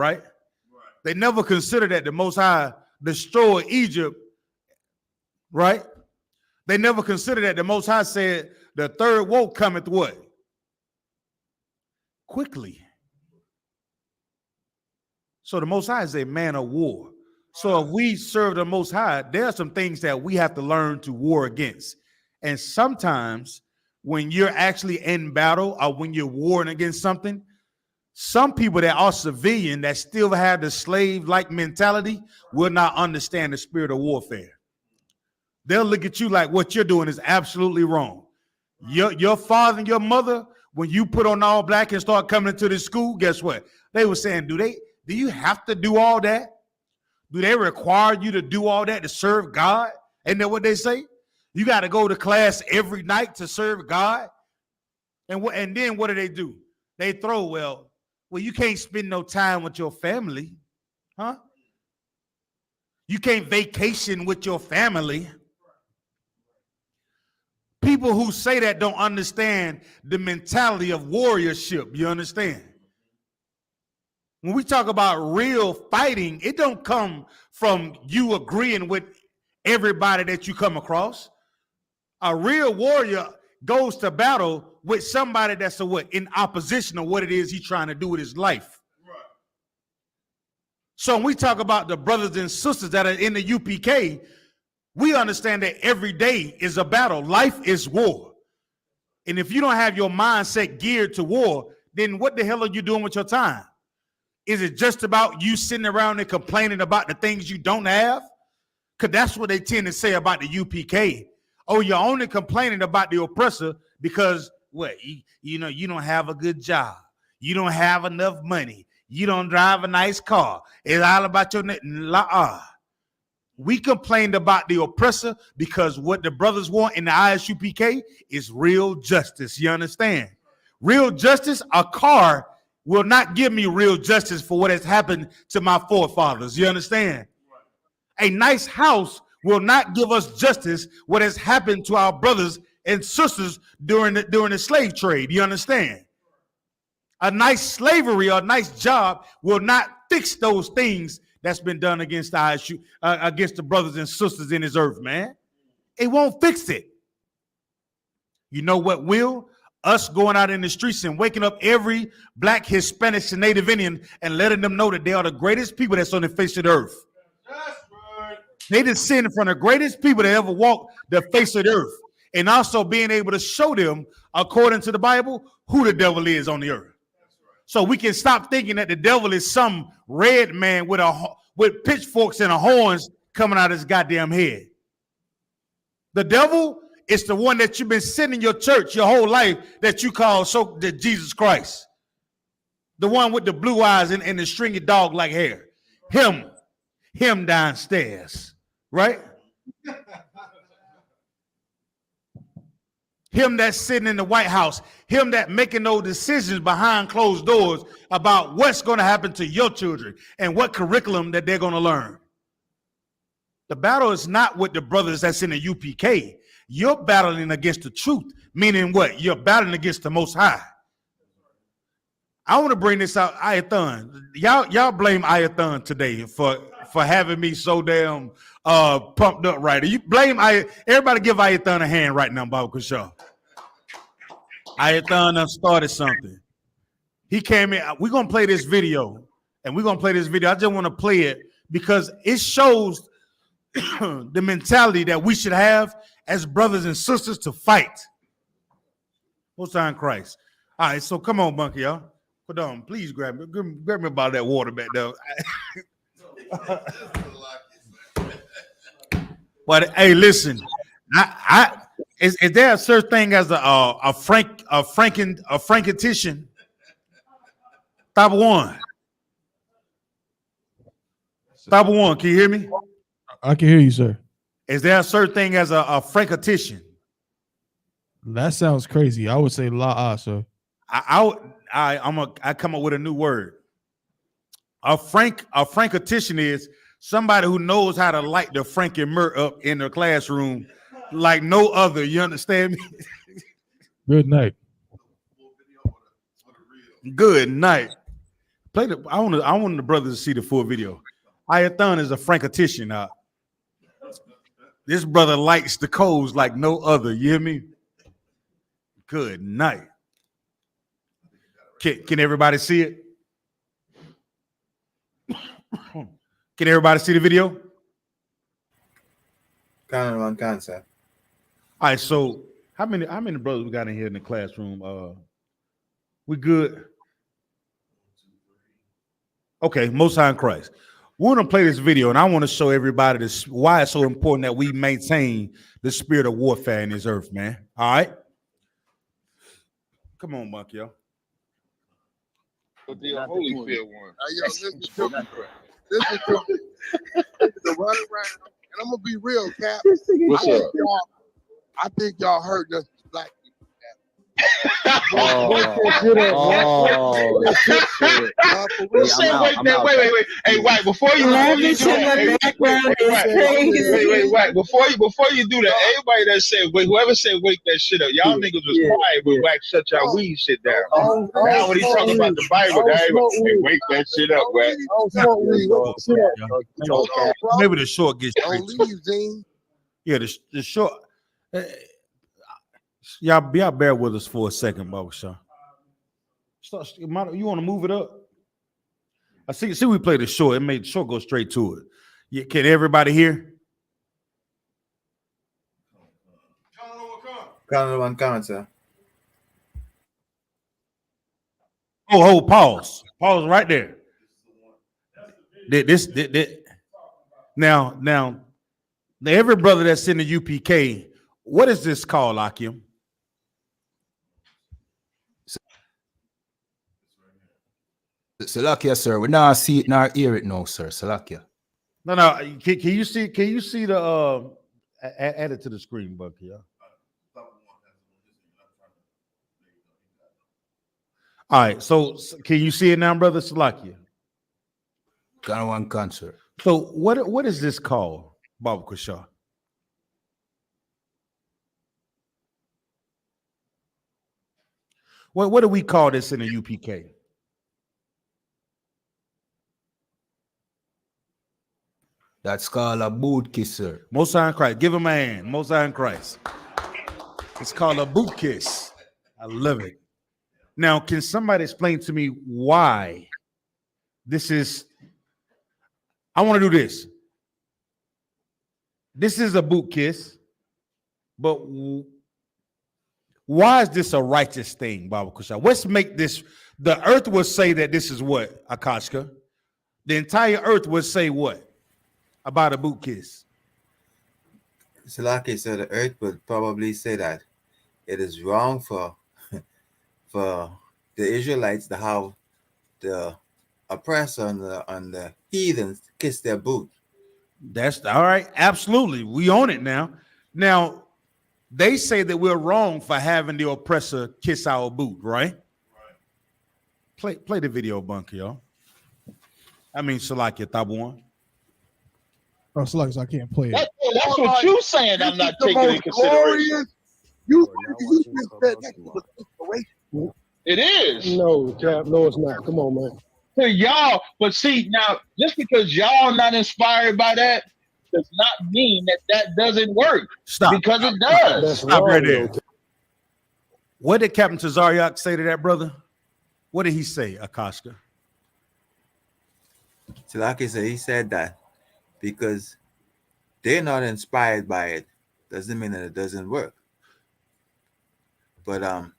right? They never considered that the Most High destroyed Egypt, right? They never considered that the Most High said the third woe cometh what? Quickly. So the Most High is a man of war. So if we serve the Most High, there are some things that we have to learn to war against. And sometimes when you're actually in battle or when you're warring against something, some people that are civilian that still have the slave-like mentality will not understand the spirit of warfare. They'll look at you like what you're doing is absolutely wrong. Your father and your mother, when you put on all black and start coming into this school, guess what? They were saying, do you have to do all that? Do they require you to do all that to serve God? Ain't that what they say? You got to go to class every night to serve God? And then what do? They throw, well, you can't spend no time with your family, huh? You can't vacation with your family. People who say that don't understand the mentality of warriorship, you understand? When we talk about real fighting, it don't come from you agreeing with everybody that you come across. A real warrior goes to battle with somebody that's in opposition of what it is he's trying to do with his life. Right. So when we talk about the brothers and sisters that are in the UPK, we understand that every day is a battle. Life is war. And if you don't have your mindset geared to war, then what the hell are you doing with your time? Is it just about you sitting around and complaining about the things you don't have? Because that's what they tend to say about the UPK. Oh, you're only complaining about the oppressor because you don't have a good job. You don't have enough money. You don't drive a nice car. It's all about your We complained about the oppressor because what the brothers want in the ISUPK is real justice. You understand? Real justice, a car will not give me real justice for what has happened to my forefathers. You understand? A nice house will not give us justice what has happened to our brothers and sisters during the slave trade. You understand? A nice slavery or a nice job will not fix those things that's been done against against the brothers and sisters in this earth, man. It won't fix it. You know what will? Us going out in the streets and waking up every black, Hispanic, and Native Indian and letting them know that they are the greatest people that's on the face of the earth. They descend from the greatest people that ever walked the face of the earth. And also being able to show them, according to the Bible, who the devil is on the earth. So we can stop thinking that the devil is some red man with pitchforks and horns coming out of his goddamn head. The devil is the one that you've been sitting in your church your whole life that you call the Jesus Christ. The one with the blue eyes and the stringy dog-like hair. Him downstairs, right? Him that's sitting in the White House, him that making those decisions behind closed doors about what's going to happen to your children and what curriculum that they're going to learn. The battle is not with the brothers that's in the UPK. You're battling against the truth, meaning what? You're battling against the Most High. I want to bring this out, Ayathan. Y'all blame Ayathan today for having me so damn pumped up right. You blame everybody give Ayathan a hand right now, Baba Kushaw. Ayathan done started something. He came in. We're gonna play this video, and we're gonna play this video. I just want to play it because it shows the mentality that we should have as brothers and sisters to fight. Most time Christ. All right, so come on, Bunky, y'all. Hold on, please grab me about that water back there. But hey, listen, is there a such thing as a Frankentition? Top one. Top one. Can you hear me? I can hear you, sir. Is there a certain thing as a Frankentition? That sounds crazy. I would say la sir. I come up with a new word. A Frankentition is somebody who knows how to light the Frankenmuth up in the classroom like no other. You understand me? Good night. Good night. Play the. I want the brothers to see the full video. Ayathon is a Frankatician. This brother likes the codes like no other. You hear me? Good night. Can everybody see it? Can everybody see the video? One cancer. All right. So how many brothers we got in here in the classroom? We good? Okay. Most High in Christ. We're gonna play this video, and I want to show everybody this why it's so important that we maintain the spirit of warfare in this earth, man. All right. Come on, Buck, yo. The Holyfield one. Listen to me. The run around, and I'm gonna be real, Cap. What's up? I think y'all hurt us black people. Wait. Hey, White, before you do that, before you do that, everybody that said wait, whoever said wake that shit up, y'all niggas was quiet, but Wax shut y'all weed shit down. Now when he talking about the Bible, hey, wake that shit up, Wax. Maybe the short gets straight. Don't leave, Zine. Yeah, the short. Y'all bear with us for a second, Baba Shaw. You want to move it up? I see we played the short. It made the short go straight to it. Yeah, can everybody hear? One cancer. Oh, pause. Pause right there. This. Now, every brother that's in the UPK, what is this called, Akim? Salakia, sir. We not see it nor hear it now, sir. Salakia. No. Can you see the add it to the screen, Bucky? Yeah. All right. So can you see it now, brother Salakia? Got one cancer. So what is this called, Baba Kusha? What do we call this in the UPK? That's called a boot kiss, sir. Most High in Christ. Give him a hand. Most High in Christ. It's called a boot kiss. I love it. Now, can somebody explain to me why this is? I want to do this. This is a boot kiss, but why is this a righteous thing, Baba Kusha? Let's make this. The earth will say that this is what, Akashka? The entire earth will say what about a boot kiss? Salaki, so the earth would probably say that it is wrong for the Israelites to have the oppressor and the heathens kiss their boot. That's all right. Absolutely. We own it now. Now, they say that we're wrong for having the oppressor kiss our boot, right? Play the video, Bunker, y'all. I mean, Salakia Tabuan. Oh, so I can't play it. That's what you saying. I'm not taking into consideration. You just said that was inspiration. It is. No, Cap. No, it's not. Come on, man. To y'all, but see now, just because y'all not inspired by that does not mean that doesn't work. Stop. Because it does. That's Stop wrong, right there. though. What did Captain Tazariak say to that brother? What did he say, Akashka? Salaki said he said that because they're not inspired by it doesn't mean that it doesn't work. But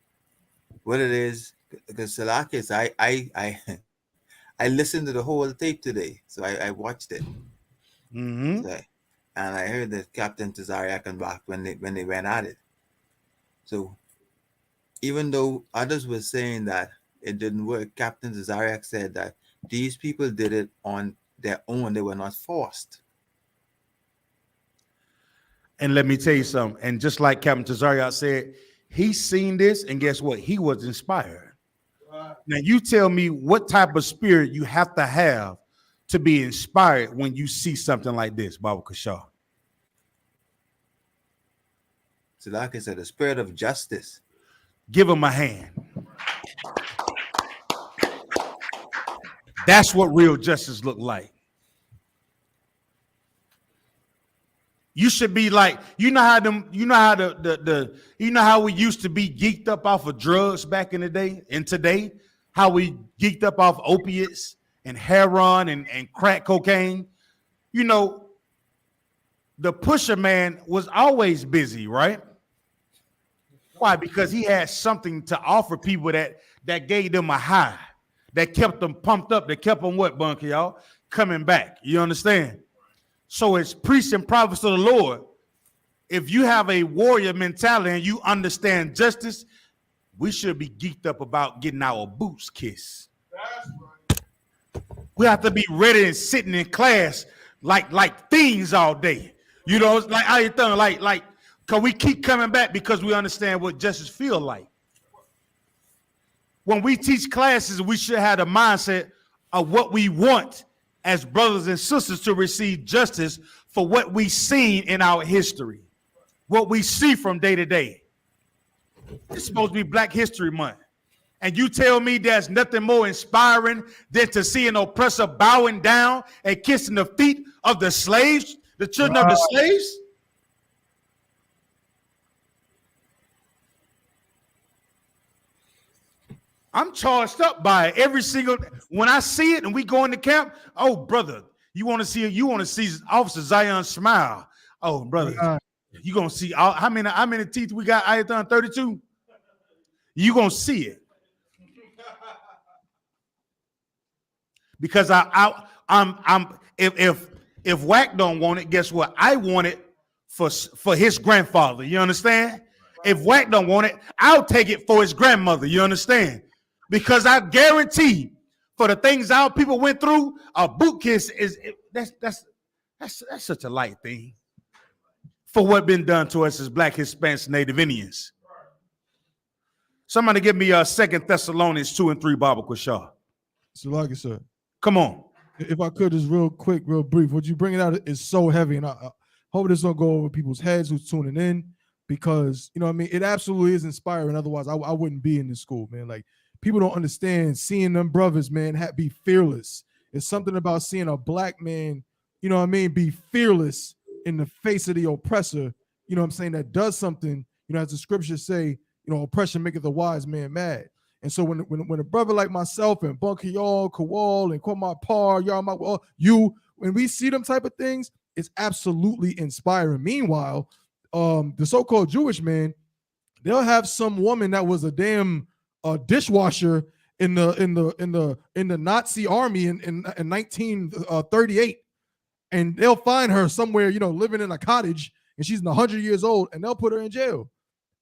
what it is, because Salakis, I listened to the whole tape today, so I watched it. Mm-hmm. So, and I heard that Captain Tazariak and back when they went at it. So even though others were saying that it didn't work, Captain Tazariak said that these people did it on their own; they were not forced. And let me tell you something. And just like Captain Tazariak said, he seen this, and guess what? He was inspired. Now you tell me what type of spirit you have to be inspired when you see something like this, Baba Kashaw. Salaki said the spirit of justice. Give him a hand. That's what real justice look like. You should be like, you know how we used to be geeked up off of drugs back in the day, and today, how we geeked up off opiates and heroin and crack cocaine. You know, the pusher man was always busy, right? Why? Because he had something to offer people that gave them a high, that kept them pumped up, that kept them what, Bunker, y'all? Coming back. You understand? So as priests and prophets of the Lord, if you have a warrior mentality and you understand justice, we should be geeked up about getting our boots kissed. We have to be ready and sitting in class like things all day. You know, it's like how you think, like, cause we keep coming back because we understand what justice feel like. When we teach classes, we should have the mindset of what we want as brothers and sisters to receive justice for what we seen in our history, what we see from day to day. It's supposed to be Black History Month. And you tell me there's nothing more inspiring than to see an oppressor bowing down and kissing the feet of the slaves, the children of the slaves? I'm charged up by it every single, when I see it and we go into camp. Oh, brother, you want to see Officer Zion smile. Oh, brother, you gonna see how many teeth we got? Ayathan 32. You gonna see it because if Wack don't want it, guess what? I want it for his grandfather. You understand? If Wack don't want it, I'll take it for his grandmother. You understand? Because I guarantee for the things our people went through, a boot kiss that's such a light thing for what been done to us as Black, Hispanics, Native Indians. Somebody give me 2 Thessalonians 2 and 3, Baba Quashah. Salaki, sir. Come on. If I could, just real quick, real brief. What you bringing out is so heavy, and I hope this don't go over people's heads who's tuning in, because you know what I mean, it absolutely is inspiring. Otherwise, I wouldn't be in this school, man. Like, people don't understand seeing them brothers, man, be fearless. It's something about seeing a Black man, you know what I mean, be fearless in the face of the oppressor, you know what I'm saying, that does something, you know, as the scriptures say, you know, oppression maketh the wise man mad. And so when a brother like myself and Bunker y'all, Kowal and Kwama Par, y'all, when we see them type of things, it's absolutely inspiring. Meanwhile, the so-called Jewish man, they'll have some woman that was a damn dishwasher in the Nazi army in 1938, and they'll find her somewhere, you know, living in a cottage, and she's 100 years old, and they'll put her in jail.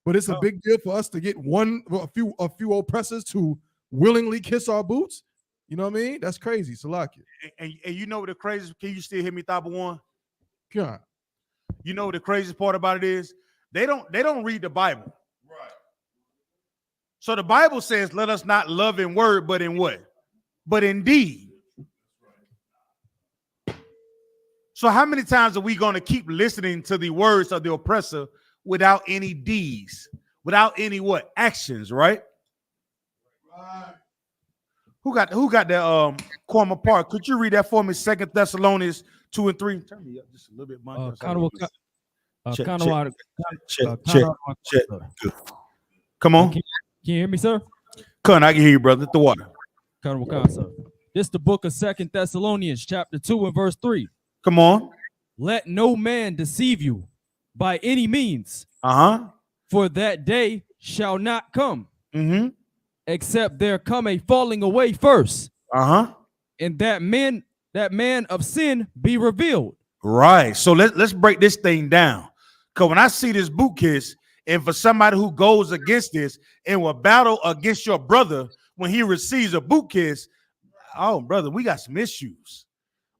But it's a big deal for us to get a few oppressors to willingly kiss our boots. You know what I mean? That's crazy. Salakia. And you know what the craziest? Can you still hear me, Thaba One? Yeah. You know what the craziest part about it is? They don't read the Bible. Right. So the Bible says, "Let us not love in word, but in what? But in deed." So how many times are we going to keep listening to the words of the oppressor without any deeds, without any what? Actions, right? Right. Who got that Kwama Park? Could you read that for me? 2 Thessalonians 2 and 3. Turn me up just a little bit, Mike. Check. Come on. Can you hear me, sir? Come, I can hear you, brother. The water. This is the book of 2 Thessalonians, chapter 2 and verse 3. Come on. Let no man deceive you by any means. For that day shall not come. Except there come a falling away first. And that man of sin be revealed. Right. So let's break this thing down. Because when I see this boot kiss, and for somebody who goes against this and will battle against your brother when he receives a boot kiss, oh, brother, we got some issues.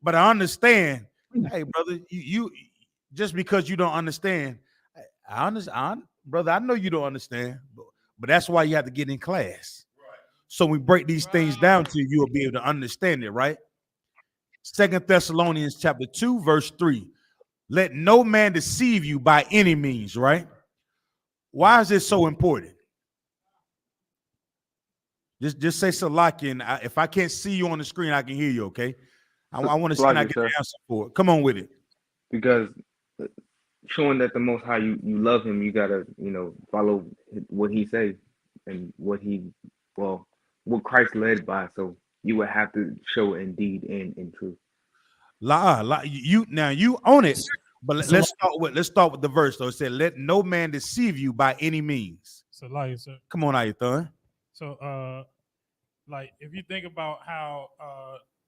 But I understand, hey, brother, you just because you don't understand, I understand, brother, I know you don't understand, but that's why you have to get in class. Right. So we break these things down to you, you'll be able to understand it, right? 2 Thessalonians chapter 2, verse 3. Let no man deceive you by any means, right? Why is this so important? Just say Salaki, and if I can't see you on the screen, I can hear you. Okay. I want to see and I get the answer for it. Come on with it. Because showing that the Most High, you love him, you gotta follow what he say and what Christ led by. So you would have to show in deed and in truth. You own it, but let's start with the verse though. It said, "Let no man deceive you by any means." So, like, sir. Come on, Ayathan. So, like, if you think about how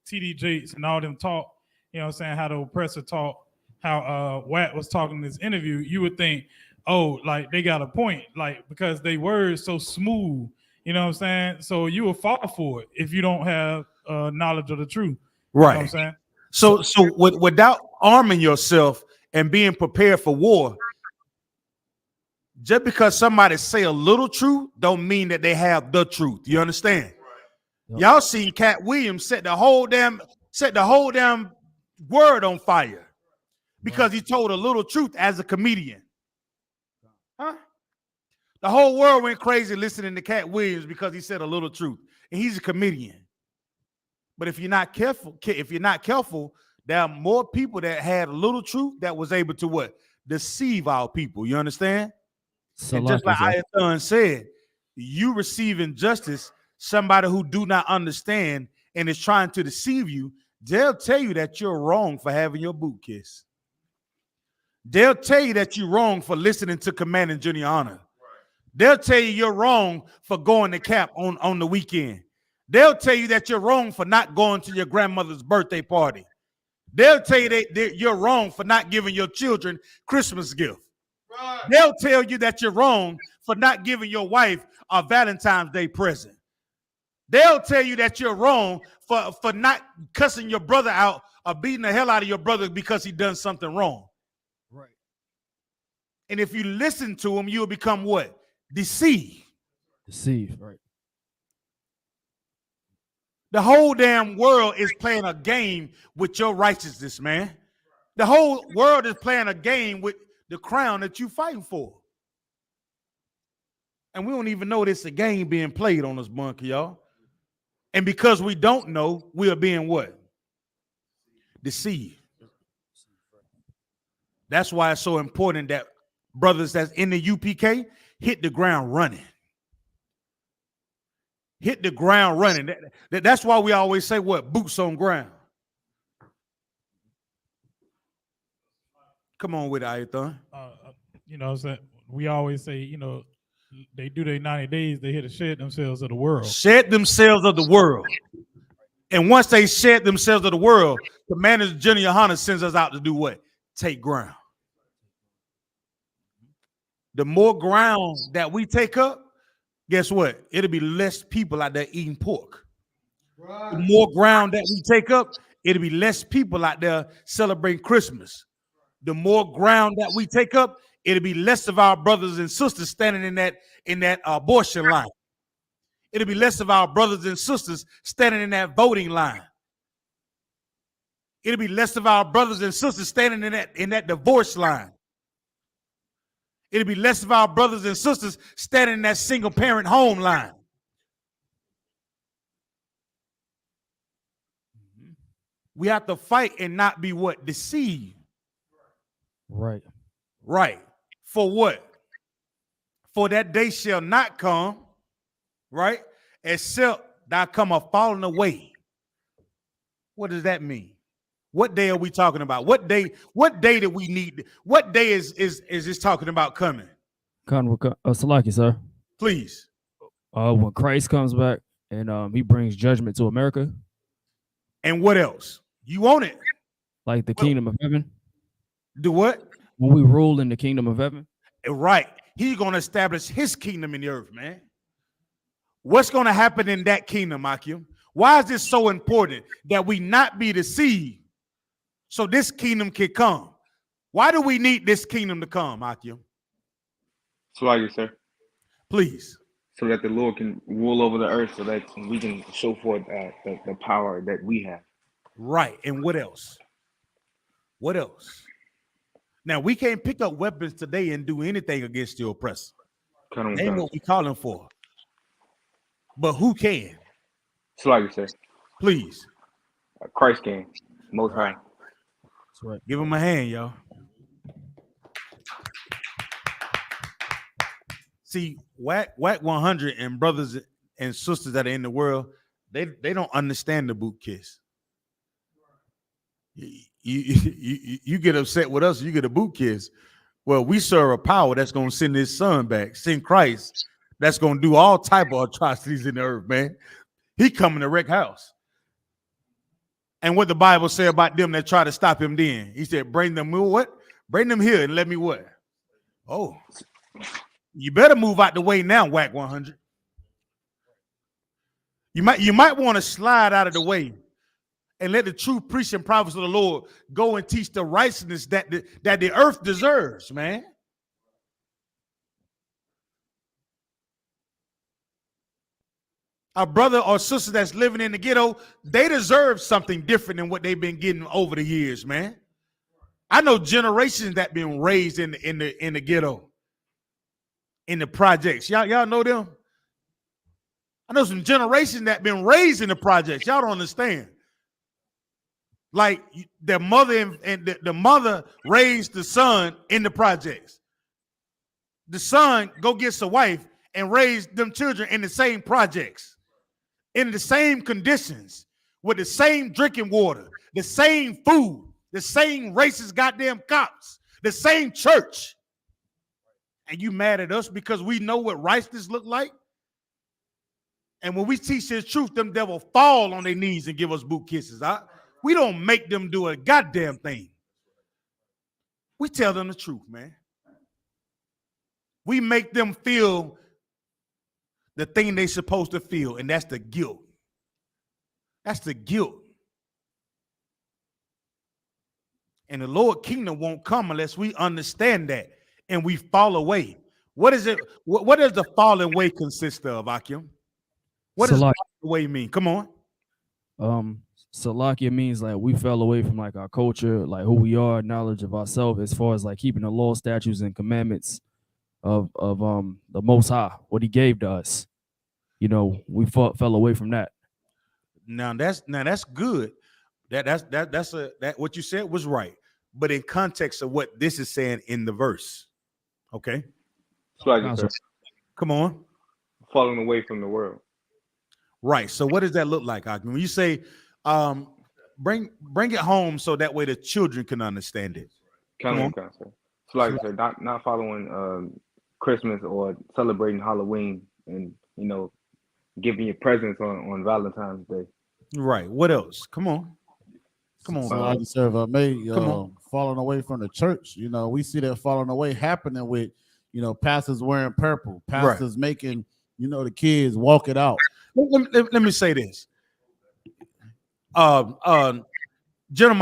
TD Jakes and all them talk, you know what I'm saying, how the oppressor talk, how Watt was talking in this interview, you would think, oh, like, they got a point, like, because they words so smooth, you know what I'm saying? So you will fall for it if you don't have knowledge of the truth. Right. You know what I'm saying? So without arming yourself and being prepared for war, just because somebody say a little truth don't mean that they have the truth. You understand? Right. Y'all seen Cat Williams set the whole damn word on fire because he told a little truth as a comedian. Huh? The whole world went crazy listening to Cat Williams because he said a little truth, and he's a comedian. But if you're not careful, there are more people that had a little truth that was able to what? Deceive our people. You understand? So and just like Ayathan said, you receive injustice, somebody who do not understand and is trying to deceive you, they'll tell you that you're wrong for having your boot kissed. They'll tell you that you're wrong for listening to Command and Junior Honor. They'll tell you you're wrong for going to camp on the weekend. They'll tell you that you're wrong for not going to your grandmother's birthday party. They'll tell you that you're wrong for not giving your children Christmas gift. Right. They'll tell you that you're wrong for not giving your wife a Valentine's Day present. They'll tell you that you're wrong for not cussing your brother out or beating the hell out of your brother because he done something wrong. Right. And if you listen to him, you'll become what? Deceived. Deceived, right. The whole damn world is playing a game with your righteousness, man. The whole world is playing a game with the crown that you're fighting for. And we don't even know this a game being played on us, bunker, y'all. And because we don't know, we are being what? Deceived. That's why it's so important that brothers that's in the UPK hit the ground running. Hit the ground running. That's why we always say what? Boots on ground. Come on with it, Ayathan. You know, we always say, you know, they do their 90 days, they hit to shed themselves of the world. Shed themselves of the world. And once they shed themselves of the world, Commander Junior Hunter sends us out to do what? Take ground. The more ground that we take up, guess what? It'll be less people out there eating pork. Right. The more ground that we take up, it'll be less people out there celebrating Christmas. The more ground that we take up, it'll be less of our brothers and sisters standing in that abortion line. It'll be less of our brothers and sisters standing in that voting line. It'll be less of our brothers and sisters standing in that divorce line. It'll be less of our brothers and sisters standing in that single parent home line. We have to fight and not be what? Deceived. Right. Right. For what? For that day shall not come, right? Except thou come a falling away. What does that mean? What day are we talking about? What day do we need? What day is this talking about coming? Salaki, sir. Please. When Christ comes back and he brings judgment to America. And what else? You want it? Like the kingdom of heaven. Do what? When we rule in the kingdom of heaven. Right. He's going to establish his kingdom in the earth, man. What's going to happen in that kingdom, Akim? Why is this so important that we not be deceived so this kingdom can come? Why do we need this kingdom to come, Akim? Swagger, sir. Please. So that the Lord can rule over the earth so that we can show forth the power that we have. Right. And what else? What else? Now, we can't pick up weapons today and do anything against the oppressor. Ain't what we calling for. But who can? It's like you said, Please. Christ can, Most High. That's right. Give him a hand, y'all. See, whack 100 and brothers and sisters that are in the world, they don't understand the boot kiss. You get upset with us, you get a boot kiss. Well, we serve a power that's going to send his son back, send Christ, that's going to do all type of atrocities in the earth, man. He coming to wreck house. And what the Bible say about them that try to stop him then? He said, bring them what? Bring them here and let me what? Oh, you better move out the way now, whack 100. You might want to slide out of the way and let the true priests and prophets of the Lord go and teach the righteousness that the earth deserves, man. A brother or sister that's living in the ghetto, they deserve something different than what they've been getting over the years, man. I know generations that been raised in the ghetto, in the projects. Y'all know them? I know some generations that been raised in the projects. Y'all don't understand. Like their mother and the mother raised the son in the projects. The son go gets a wife and raise them children in the same projects, in the same conditions, with the same drinking water, the same food, the same racist goddamn cops, the same church. And you mad at us because we know what righteousness look like? And when we teach this truth, them devil fall on their knees and give us boot kisses. We don't make them do a goddamn thing. We tell them the truth, man. We make them feel the thing they supposed to feel, and that's the guilt. That's the guilt. And the Lord kingdom won't come unless we understand that and we fall away. What is it? What does the falling away consist of, Akim? What does falling away mean? Come on. Salakia means like we fell away from like our culture, like who we are, knowledge of ourselves, as far as like keeping the law, statutes, and commandments of the Most High, what He gave to us. You know, we fell away from that. Now that's good. That what you said was right, but in context of what this is saying in the verse, okay. Come on. Falling away from the world. Right. So what does that look like, Akim? When you say bring it home so that way the children can understand it. Come on. So like I said, not following Christmas or celebrating Halloween and, you know, giving your presents on Valentine's Day. Right. What else? Come on. So like you said, falling away from the church. You know, we see that falling away happening with, you know, pastors wearing purple, pastors making, you know, the kids walk it out. Let me say this. General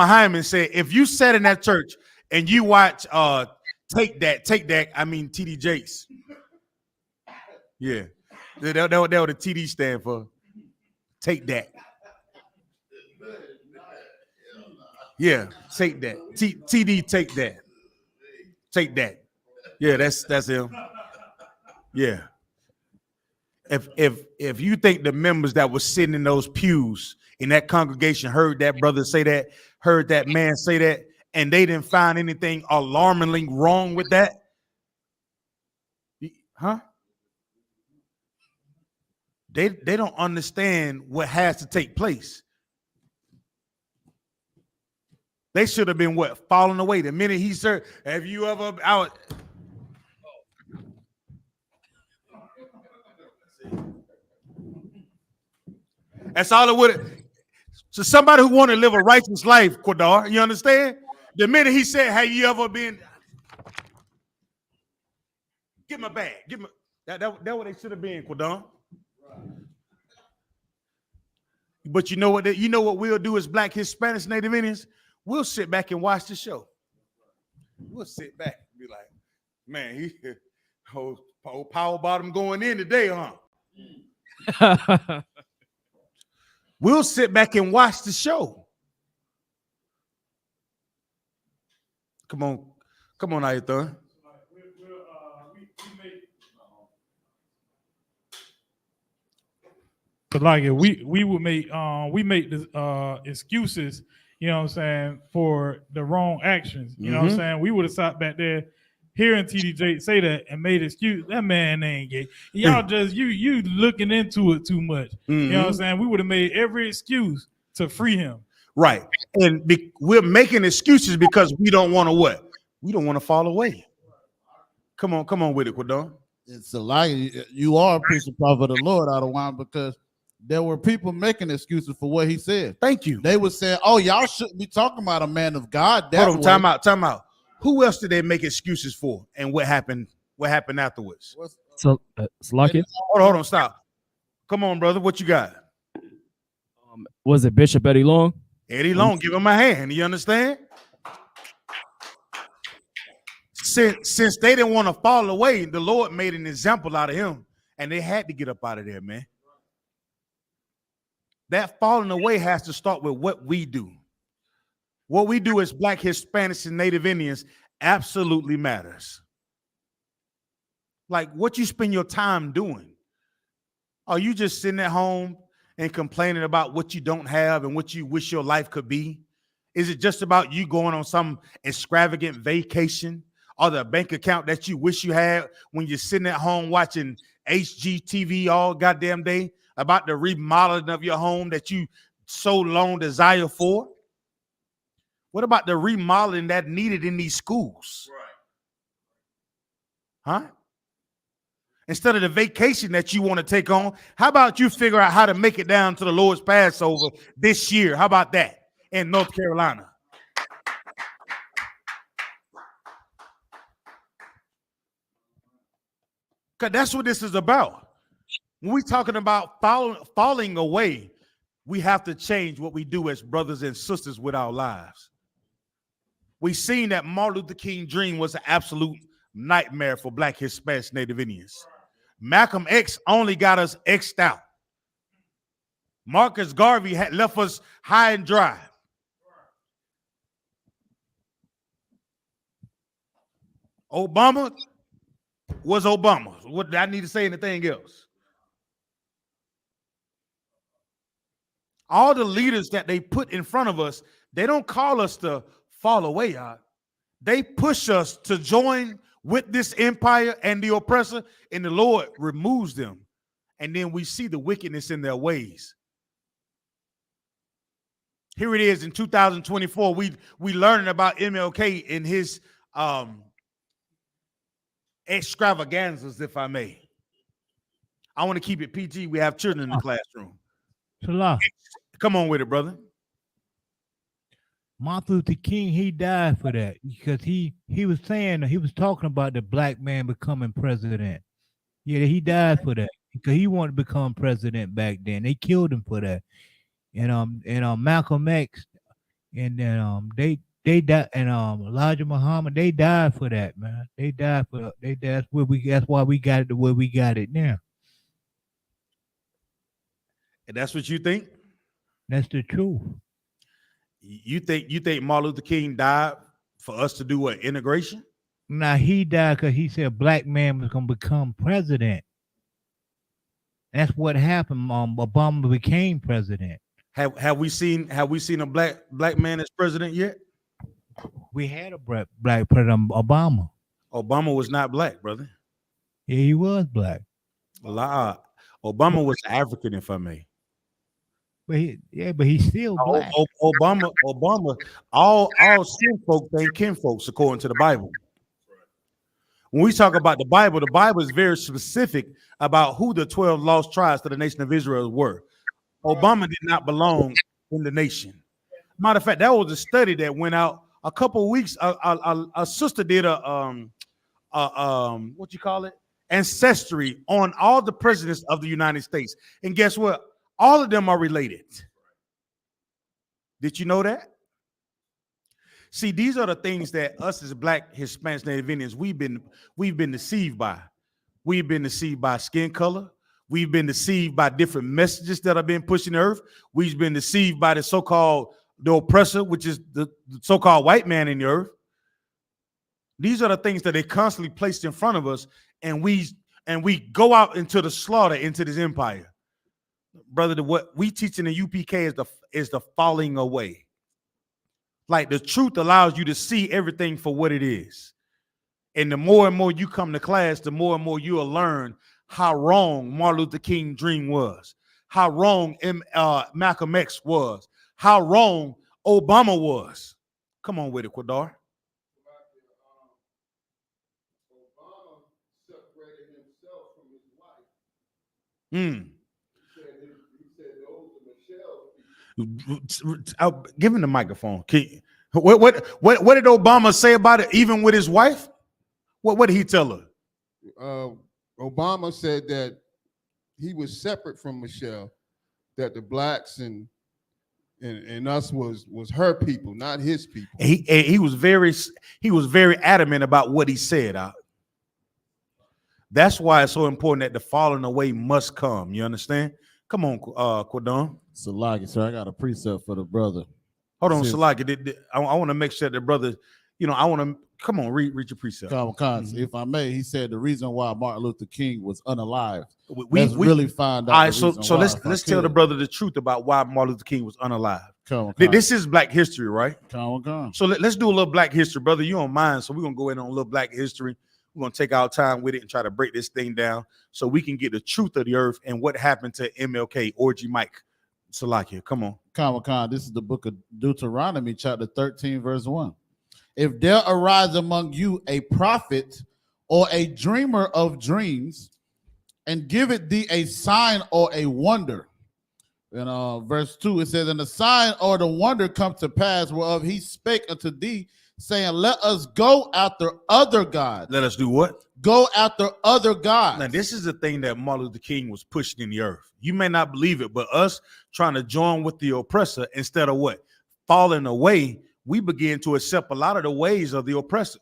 Hyman said, if you sat in that church and you watch Take That, I mean TD Jakes. Yeah. That what the TD stand for. Take That. Yeah, take that. TD Take That. Take That. Yeah, that's him. Yeah. If you think the members that were sitting in those pews in that congregation heard that brother say that, heard that man say that, and they didn't find anything alarmingly wrong with that, huh? They don't understand what has to take place. They should have been what? Falling away. The minute he said, have you ever out? That's all it would. So somebody who want to live a righteous life, Quadar, you understand? The minute he said, have you ever been? Give him a bag. Give him that what they should have been, Quadar. But you know what we'll do as Black, Hispanics, Native Indians? We'll sit back and watch the show. We'll sit back and be like, man, he old power bottom going in today, huh? We'll sit back and watch the show. Come on, Ayathan. Cause like if we would make we make the excuses, you know what I'm saying, for the wrong actions. You know what I'm saying? We would have sat back there hearing TDJ say that and made excuse. That man ain't gay. Y'all just you looking into it too much. You know what I'm saying? We would have made every excuse to free him. Right. And we're making excuses because we don't want to what? We don't want to fall away. Come on with it, Quadon. It's a lie. You are a priest and prophet of the Lord, out of wine, because there were people making excuses for what he said. Thank you. They were saying, "Oh, y'all shouldn't be talking about a man of God." Hold on, time out. Who else did they make excuses for? And what happened? What happened afterwards? So, Slocket? Hold on, stop. Come on, brother. What you got? Was it Bishop Eddie Long? Eddie Long, give him a hand. You understand? Since they didn't want to fall away, the Lord made an example out of him, and they had to get up out of there, man. That falling away has to start with what we do. What we do as Black, Hispanics, and Native Indians absolutely matters. Like what you spend your time doing. Are you just sitting at home and complaining about what you don't have and what you wish your life could be? Is it just about you going on some extravagant vacation or the bank account that you wish you had when you're sitting at home watching HGTV all goddamn day about the remodeling of your home that you so long desire for? What about the remodeling that needed in these schools? Huh? Instead of the vacation that you want to take on, how about you figure out how to make it down to the Lord's Passover this year? How about that in North Carolina? Because that's what this is about. When we're talking about falling away, we have to change what we do as brothers and sisters with our lives. We've seen that Martin Luther King dream was an absolute nightmare for Black, Hispanics, Native Indians. Malcolm X only got us X'd out. Marcus Garvey had left us high and dry. Obama was Obama. What do I need to say anything else? All the leaders that they put in front of us, they don't call us to fall away. They push us to join with this empire and the oppressor, and the Lord removes them. And then we see the wickedness in their ways. Here it is in 2024. We learning about MLK in his extravaganzas, if I may. I want to keep it PG. We have children in the classroom. Come on with it, brother. Martin Luther King, he died for that because he was saying, he was talking about the black man becoming president. Yeah, he died for that because he wanted to become president back then. They killed him for that. And Malcolm X, and then they died, and Elijah Muhammad, they died for that, man. They died for that's why we got it the way we got it now. And that's what you think? That's the truth. You think Martin Luther King died for us to do what, integration? Now he died because he said a black man was gonna become president. That's what happened. Obama became president. Have we seen a black man as president yet? We had a black president, Obama. Obama was not black, brother. Yeah, he was black. Obama was African, if I may. But he's still black. Obama, all sin folks ain't kin folks, according to the Bible. When we talk about the Bible is very specific about who the 12 lost tribes to the nation of Israel were. Obama did not belong in the nation. Matter of fact, that was a study that went out a couple of weeks. A sister did what you call it? Ancestry on all the presidents of the United States. And guess what? All of them are related. Did you know that? See, these are the things that us as Black, Hispanics, Native Indians, we've been deceived by. We've been deceived by skin color. We've been deceived by different messages that have been pushed in the earth. We've been deceived by the oppressor, which is the so-called white man in the earth. These are the things that they constantly placed in front of us, and we go out into the slaughter, into this empire. brother, what we teach in the UPK is the falling away. Like the truth allows you to see everything for what it is. And the more and more you come to class, the more and more you'll learn how wrong Martin Luther King's dream was, how wrong Malcolm X was, how wrong Obama was. Come on with it, Quadar. Give him the microphone. What did Obama say about it? Even with his wife, what did he tell her? Obama said that he was separate from Michelle, that the blacks and us was her people, not his people. He was very adamant about what he said. That's why it's so important that the falling away must come. You understand? Come on, Quadon. Salaki, sir, I got a precept for the brother. Hold on, Salaki. I want to make sure the brother, I want to come on, read your precept. If I may, he said the reason why Martin Luther King was unalive. Let's really find out. All right, so let's tell the brother the truth about why Martin Luther King was unalive. This is Black history, right? So let's do a little Black history, brother. You don't mind? So we're gonna go in on a little Black history. We're gonna take our time with it and try to break this thing down so we can get the truth of the earth and what happened to MLK, Orgy Mike. Salakia, come on. This is the book of Deuteronomy, chapter 13, verse 1. If there arise among you a prophet or a dreamer of dreams, and give it thee a sign or a wonder. In verse 2, it says, and the sign or the wonder come to pass, whereof he spake unto thee, saying, let us go after other gods. Let us do what? Go after other gods. Now, this is the thing that Martin Luther King was pushing in the earth. You may not believe it, but us trying to join with the oppressor instead of what? Falling away, we begin to accept a lot of the ways of the oppressor.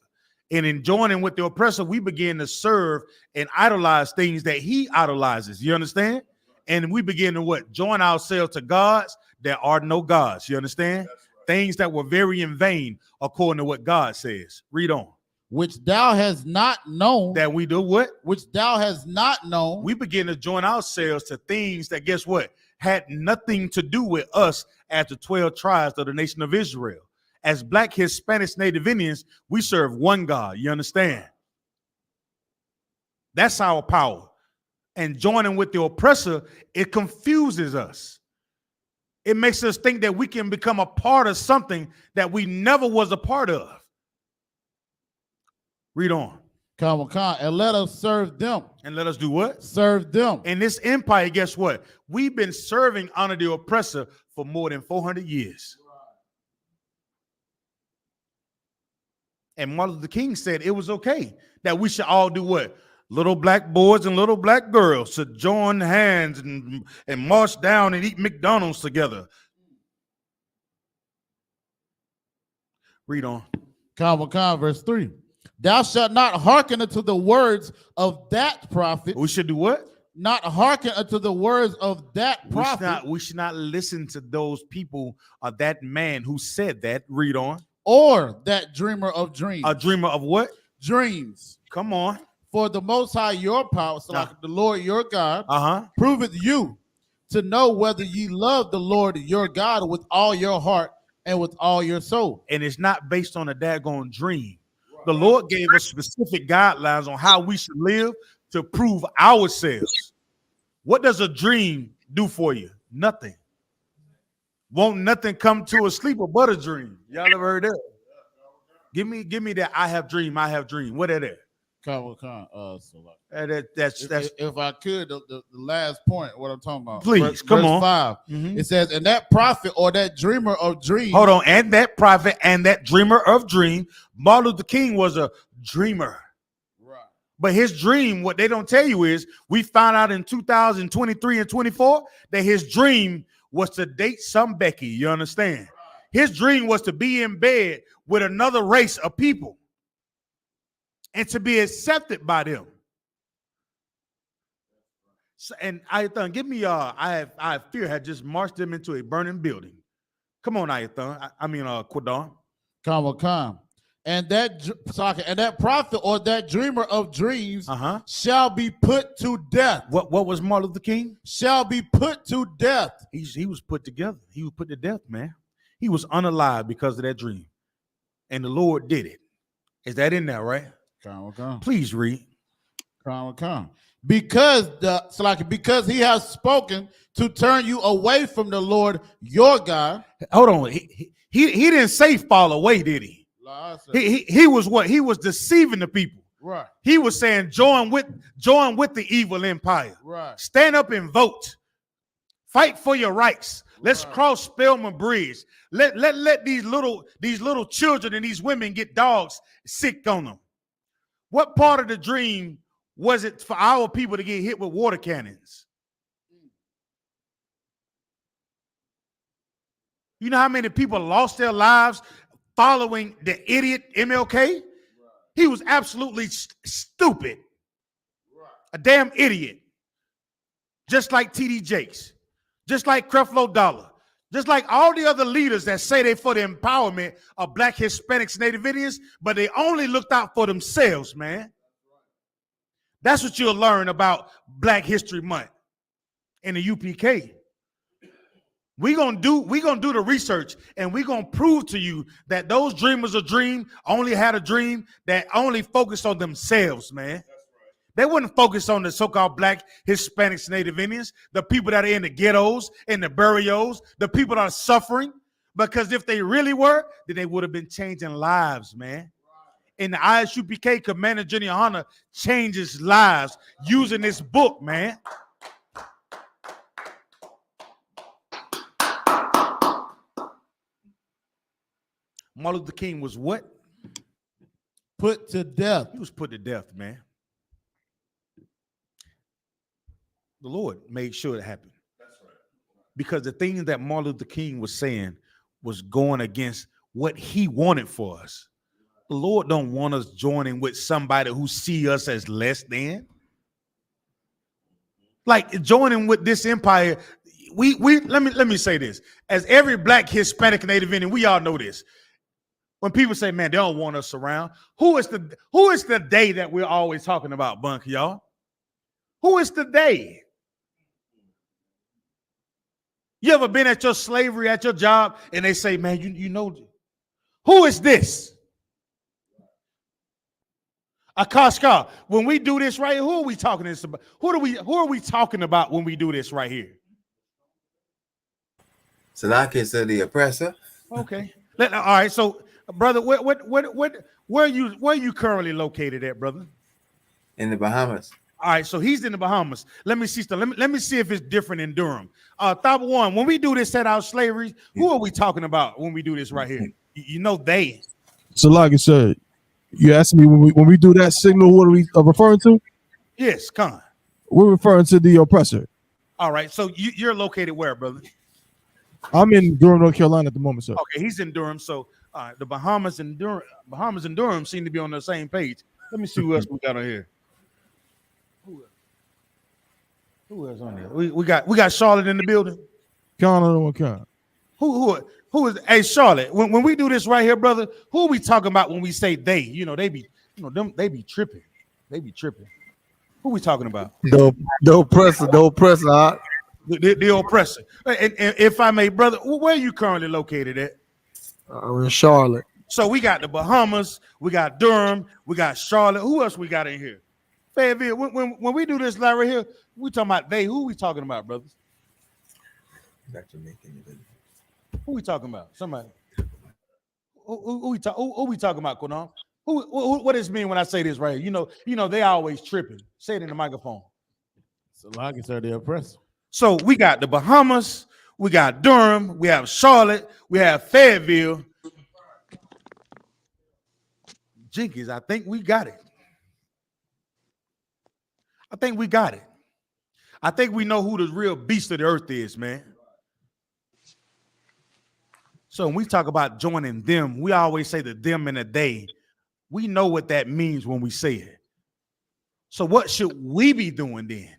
And in joining with the oppressor, we begin to serve and idolize things that he idolizes. You understand? And we begin to what? Join ourselves to gods that are no gods. You understand? Things that were very in vain, according to what God says. Read on. Which thou hast not known. That we do what? Which thou hast not known. We begin to join ourselves to things that, guess what? Had nothing to do with us as the 12 tribes of the nation of Israel. As Black, Hispanic, Native Indians, we serve one God. You understand? That's our power. And joining with the oppressor, it confuses us. It makes us think that we can become a part of something that we never was a part of. Read on. And let us serve them. And let us do what? Serve them. In this empire, guess what? We've been serving under the oppressor for more than 400 years. And Martin Luther King said it was okay that we should all do what? Little black boys and little black girls should join hands and march down and eat McDonald's together. Read on. Verse 3. Thou shalt not hearken unto the words of that prophet. We should do what? Not hearken unto the words of that prophet. We should not listen to those people or that man who said that. Read on. Or that dreamer of dreams. A dreamer of what? Dreams. Come on. For the Most High your power, so like the Lord your God, proveth you to know whether ye love the Lord your God with all your heart and with all your soul. And it's not based on a daggone dream. The Lord gave us specific guidelines on how we should live to prove ourselves. What does a dream do for you? Nothing. Won't nothing come to a sleeper but a dream. Y'all ever heard that? Give me that I have dream. What is that? That's if I could, the last point, what I'm talking about. Please, come on. 5. It says, and that prophet or that dreamer of dreams. Hold on, and that prophet and that dreamer of dream. Martin Luther King was a dreamer. Right. But his dream, what they don't tell you is, we found out in 2023 and 24 that his dream was to date some Becky. You understand? Right. His dream was to be in bed with another race of people and to be accepted by them. So, and Ayathan, give me I have fear had just marched them into a burning building. Come on, Ayathan. Quadon. Come. and that prophet or that dreamer of dreams shall be put to death. What was Martin Luther King? Shall be put to death. He was put together. He was put to death, man. He was unalive because of that dream. And the Lord did it. Is that in there, right? Come. Please read. Come. Because he has spoken to turn you away from the Lord your God. Hold on. He didn't say fall away, did he? He was what? He was deceiving the people. Right. He was saying join with the evil empire. Right. Stand up and vote. Fight for your rights. Let's cross Spelman Bridge. Let these little children and these women get dogs sick on them. What part of the dream was it for our people to get hit with water cannons? You know how many people lost their lives following the idiot MLK? He was absolutely stupid. A damn idiot. Just like TD Jakes. Just like Creflo Dollar. Just like all the other leaders that say they for the empowerment of Black, Hispanics, Native Indians, but they only looked out for themselves, man. That's what you'll learn about Black History Month in the UPK. We're gonna do the research, and we're gonna prove to you that those dreamers of dream only had a dream that only focused on themselves, man. They wouldn't focus on the so-called Black, Hispanics, Native Indians, the people that are in the ghettos, in the barrios, the people that are suffering. Because if they really were, then they would have been changing lives, man. In the ISUPK, Commander Junior Hunter changes lives using this book, man. Martin Luther King was what? Put to death. He was put to death, man. The Lord made sure it happened. That's right. Because the things that Martin Luther King was saying was going against what he wanted for us. The Lord don't want us joining with somebody who see us as less than. Like joining with this empire, we let me say this. As every Black, Hispanic, Native Indian, we all know this. When people say, man, they don't want us around, who is the day that we're always talking about, Bunk, y'all? Who is the day? You ever been at your slavery, at your job, and they say, man, you know, who is this? Akashka, when we do this right here, who are we talking this about? Who are we talking about when we do this right here? Salaki said the oppressor. Okay. All right. So, brother, where are you currently located at, brother? In the Bahamas. All right, so he's in the Bahamas. Let me see. Let me see if it's different in Durham. Top one, when we do this set out slavery, who are we talking about when we do this right here? You know they. So, like I said, you asked me when we do that signal, what are we referring to? Yes, Con. We're referring to the oppressor. All right, so you're located where, brother? I'm in Durham, North Carolina at the moment, sir. Okay, he's in Durham. So the Bahamas and Durham seem to be on the same page. Let me see who else we got on here. Who else on there? We got Charlotte in the building. Who is? Hey, Charlotte. When we do this right here, brother, who are we talking about when we say they? You know, they be tripping. They be tripping. Who we talking about? The oppressor. The oppressor. And if I may, brother, where are you currently located at? In Charlotte. So we got the Bahamas, we got Durham, we got Charlotte. Who else we got in here? Fayetteville. When we do this right here, we talking about they. Who we talking about, brothers? Who we talking about? Somebody. Who we talking about, Konan? What does it mean when I say this right here? You know they always tripping. Say it in the microphone. So like I said, the oppressor. So we got the Bahamas, we got Durham, we have Charlotte, we have Fayetteville. Jenkins, I think we got it. I think we got it. I think we know who the real beast of the earth is, man. So when we talk about joining them, we always say the them and the they. We know what that means when we say it. So what should we be doing then?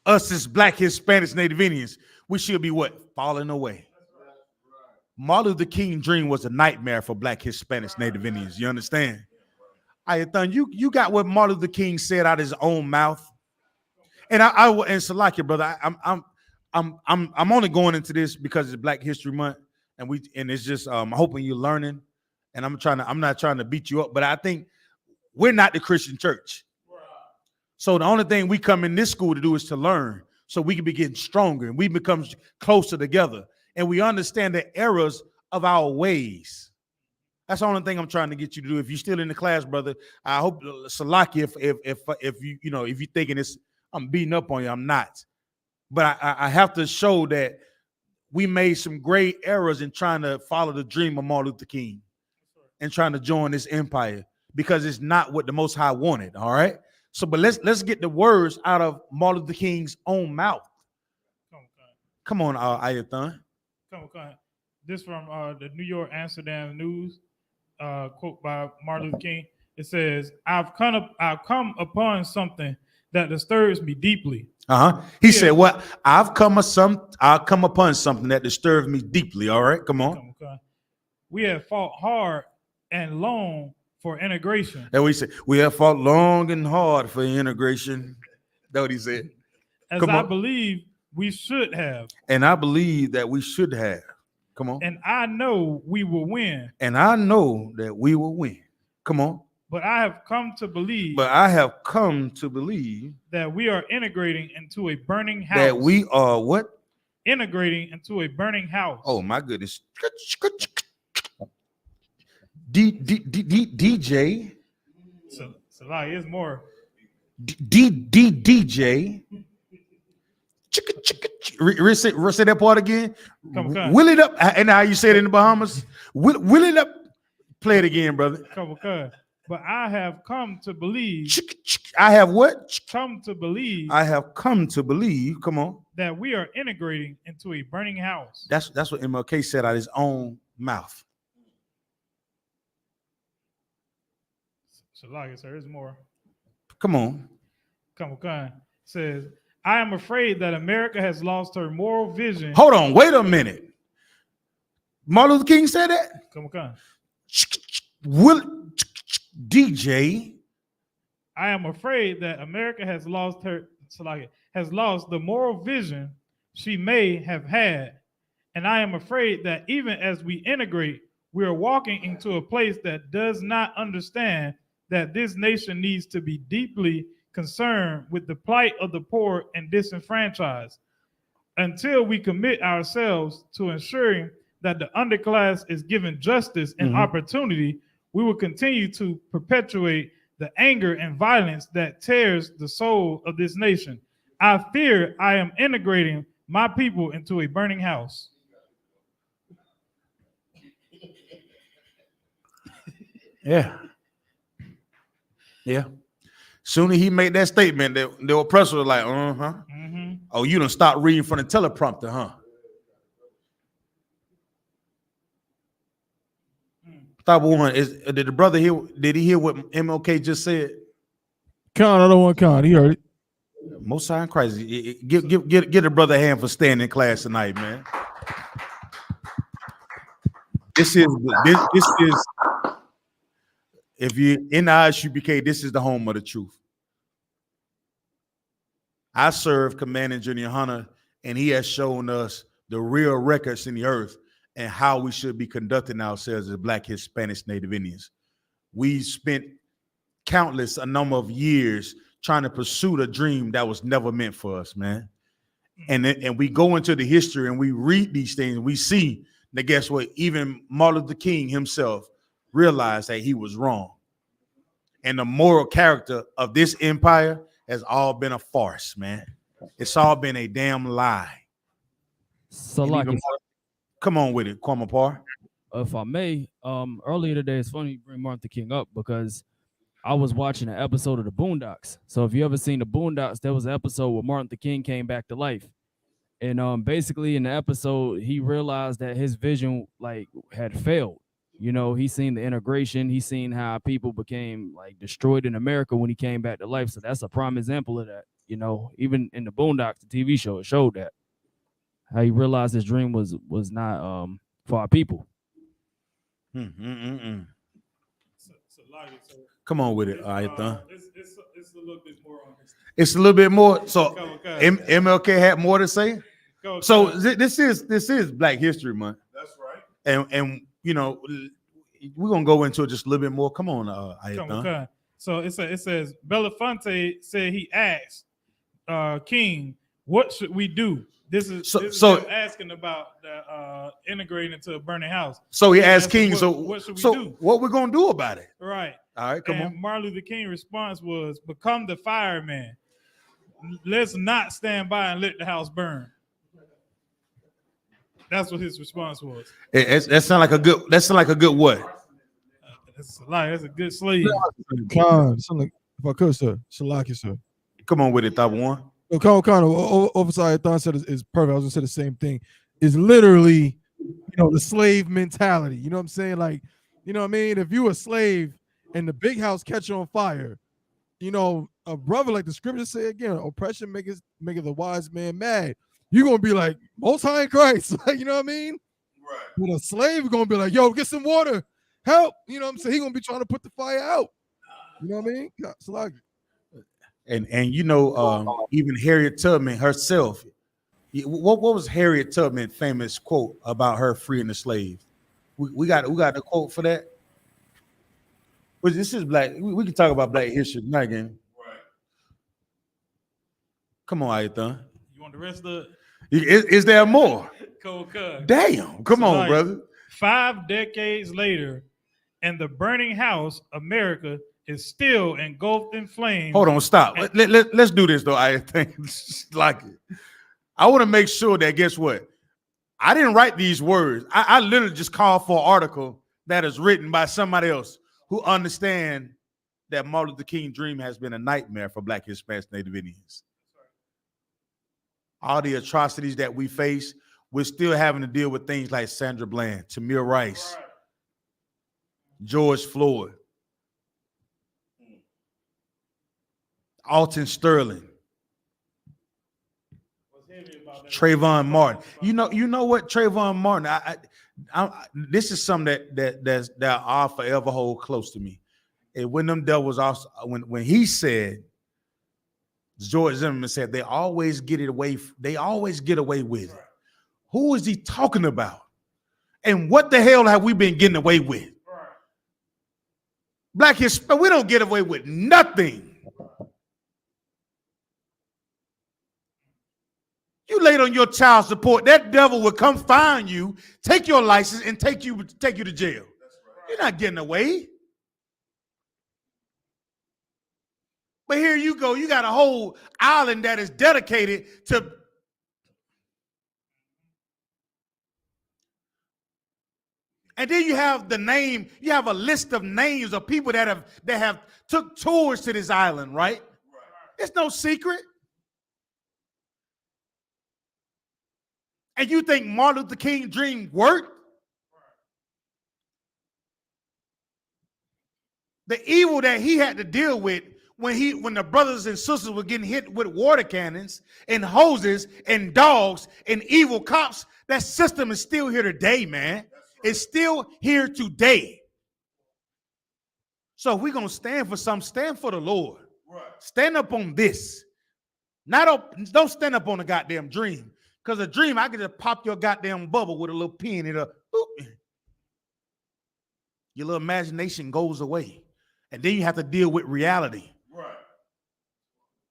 Us as Black, Hispanics, Native Indians, we should be what? Falling away. Martin Luther King dream was a nightmare for Black, Hispanics, Native Indians. You understand? Ayathan, you got what Martin Luther King said out of his own mouth. And and Salakia, brother, I'm only going into this because it's Black History Month, and it's just I'm hoping you're learning, and I'm not trying to beat you up, but I think we're not the Christian church. So the only thing we come in this school to do is to learn, so we can be getting stronger and we become closer together, and we understand the errors of our ways. That's the only thing I'm trying to get you to do. If you're still in the class, brother, I hope Salaki, if you're thinking I'm beating up on you, I'm not. But I have to show that we made some great errors in trying to follow the dream of Martin Luther King and trying to join this empire, because it's not what the Most High wanted. All right. So, but let's get the words out of Martin Luther King's own mouth. Come on, Ayathan. Come on. This from the New York Amsterdam News, quote by Martin Luther King. It says, I've come upon something that disturbs me deeply. He said, "What? I've come upon something that disturbs me deeply." All right, come on. We have fought hard and long for integration. And we said we have fought long and hard for integration. That's what he said. As I believe we should have. And I believe that we should have. Come on. And I know we will win. And I know that we will win. Come on. But I have come to believe. That we are integrating into a burning house. That we are what? Integrating into a burning house. Oh my goodness. DJ. So like it's more. DJ. Say that part again. Come. Will it up. And how you say it in the Bahamas? Will it up. Play it again, brother. Come. But I have come to believe. I have what? Come to believe. I have come to believe. Come on. That we are integrating into a burning house. That's what MLK said out of his own mouth. So like it, sir, there's more. Come on. Come. Says, I am afraid that America has lost her moral vision. Hold on, wait a minute. Martin Luther King said that? Come. Will DJ. I am afraid that America has lost the moral vision she may have had. And I am afraid that even as we integrate, we are walking into a place that does not understand that this nation needs to be deeply concerned with the plight of the poor and disenfranchised. Until we commit ourselves to ensuring that the underclass is given justice and opportunity, we will continue to perpetuate the anger and violence that tears the soul of this nation. I fear I am integrating my people into a burning house. Yeah. Soon as he made that statement, the oppressor was like, Oh, you done stop reading from the teleprompter, huh? Thought one is, did the brother hear? Did he hear what MLK just said? Con, I don't want Con. He heard it. Most High in Christ. Get a brother a hand for staying in class tonight, man. This is if you're in the Isupk, this is the home of the truth. I serve Commanding Junior Hunter, and he has shown us the real records in the earth and how we should be conducting ourselves as Black, Hispanics, Native Indians. We spent a number of years trying to pursue the dream that was never meant for us, man. And we go into the history and we read these things and we see that, guess what? Even Martin Luther King himself realized that he was wrong. And the moral character of this empire has all been a farce, man. It's all been a damn lie. So like, come on with it, Kwamapar. If I may, earlier today, it's funny you bring Martin Luther King up because I was watching an episode of the Boondocks. So if you ever seen the Boondocks, there was an episode where Martin Luther King came back to life. And basically in the episode, he realized that his vision had failed. You know, he seen the integration. He seen how people became destroyed in America when he came back to life. So that's a prime example of that. You know, even in the Boondocks, the TV show, it showed that how he realized his dream was not for our people. Come on with it, Ayathan. It's a little bit more on this. It's a little bit more. So Okay. MLK had more to say. Go, So this is Black History Month. That's right. And you know, we're gonna go into it just a little bit more. Come on, Ayathan. Okay. So it says Belafonte said he asked King, what should we do? This is them asking about the integrating into a burning house. So he asked King, what should we do? What we're gonna do about it? Right. All right, come and on. Martin Luther King's response was, become the fireman. Let's not stand by and let the house burn. That's what his response was. That sound like a good. That sound like a good what? That's a good slave. Khan, like, if I could, sir, Shalaki, sir. Come on with it, Thought One. Khan, Officer Thon said is perfect. I was gonna say the same thing. Is literally, the slave mentality. You know what I'm saying? Like, you know what I mean? If you a slave and the big house catch on fire, a brother, like the scriptures say again, oppression maketh the wise man mad. You're gonna be like, Most High in Christ, you know what I mean? Right. But a slave is gonna be like, yo, get some water, help. You know what I'm saying? He's gonna be trying to put the fire out. You know what I mean? It's like, and even Harriet Tubman herself. What was Harriet Tubman's famous quote about her freeing the slave? We got the quote for that. But this is Black. We can talk about Black history tonight again. Right. Come on, Ayathan. You want the rest of it? Is there more? Cool. Damn. Come on, brother. 5 decades later, and the burning house, America, is still engulfed in flames. Hold on, stop. Let's do this though. I think like it. I want to make sure that guess what? I didn't write these words. I literally just called for an article that is written by somebody else who understand that Martin Luther King dream has been a nightmare for Black, Hispanics, Native Indians. All the atrocities that we face, we're still having to deal with things like Sandra Bland, Tamir Rice, George Floyd, Alton Sterling, Trayvon Martin. You know what, Trayvon Martin? This is something that I'll forever hold close to me. And when them devils also when he said, George Zimmerman said they always get away with it. Who is he talking about? And what the hell have we been getting away with? Black history, we don't get away with nothing. You late on your child support, that devil will come find you, take your license, and take you to jail. You're not getting away. But here you go, you got a whole island that is dedicated to and then you have a list of names of people that have took tours to this island, right? It's no secret. And you think Martin Luther King's dream worked? The evil that he had to deal with when the brothers and sisters were getting hit with water cannons and hoses and dogs and evil cops, that system is still here today, man. It's still here today. So if we're going to stand for something, stand for the Lord. Right. Stand up on this. Don't stand up on a goddamn dream. Because a dream, I can just pop your goddamn bubble with a little pin in it. Your little imagination goes away. And then you have to deal with reality. Right.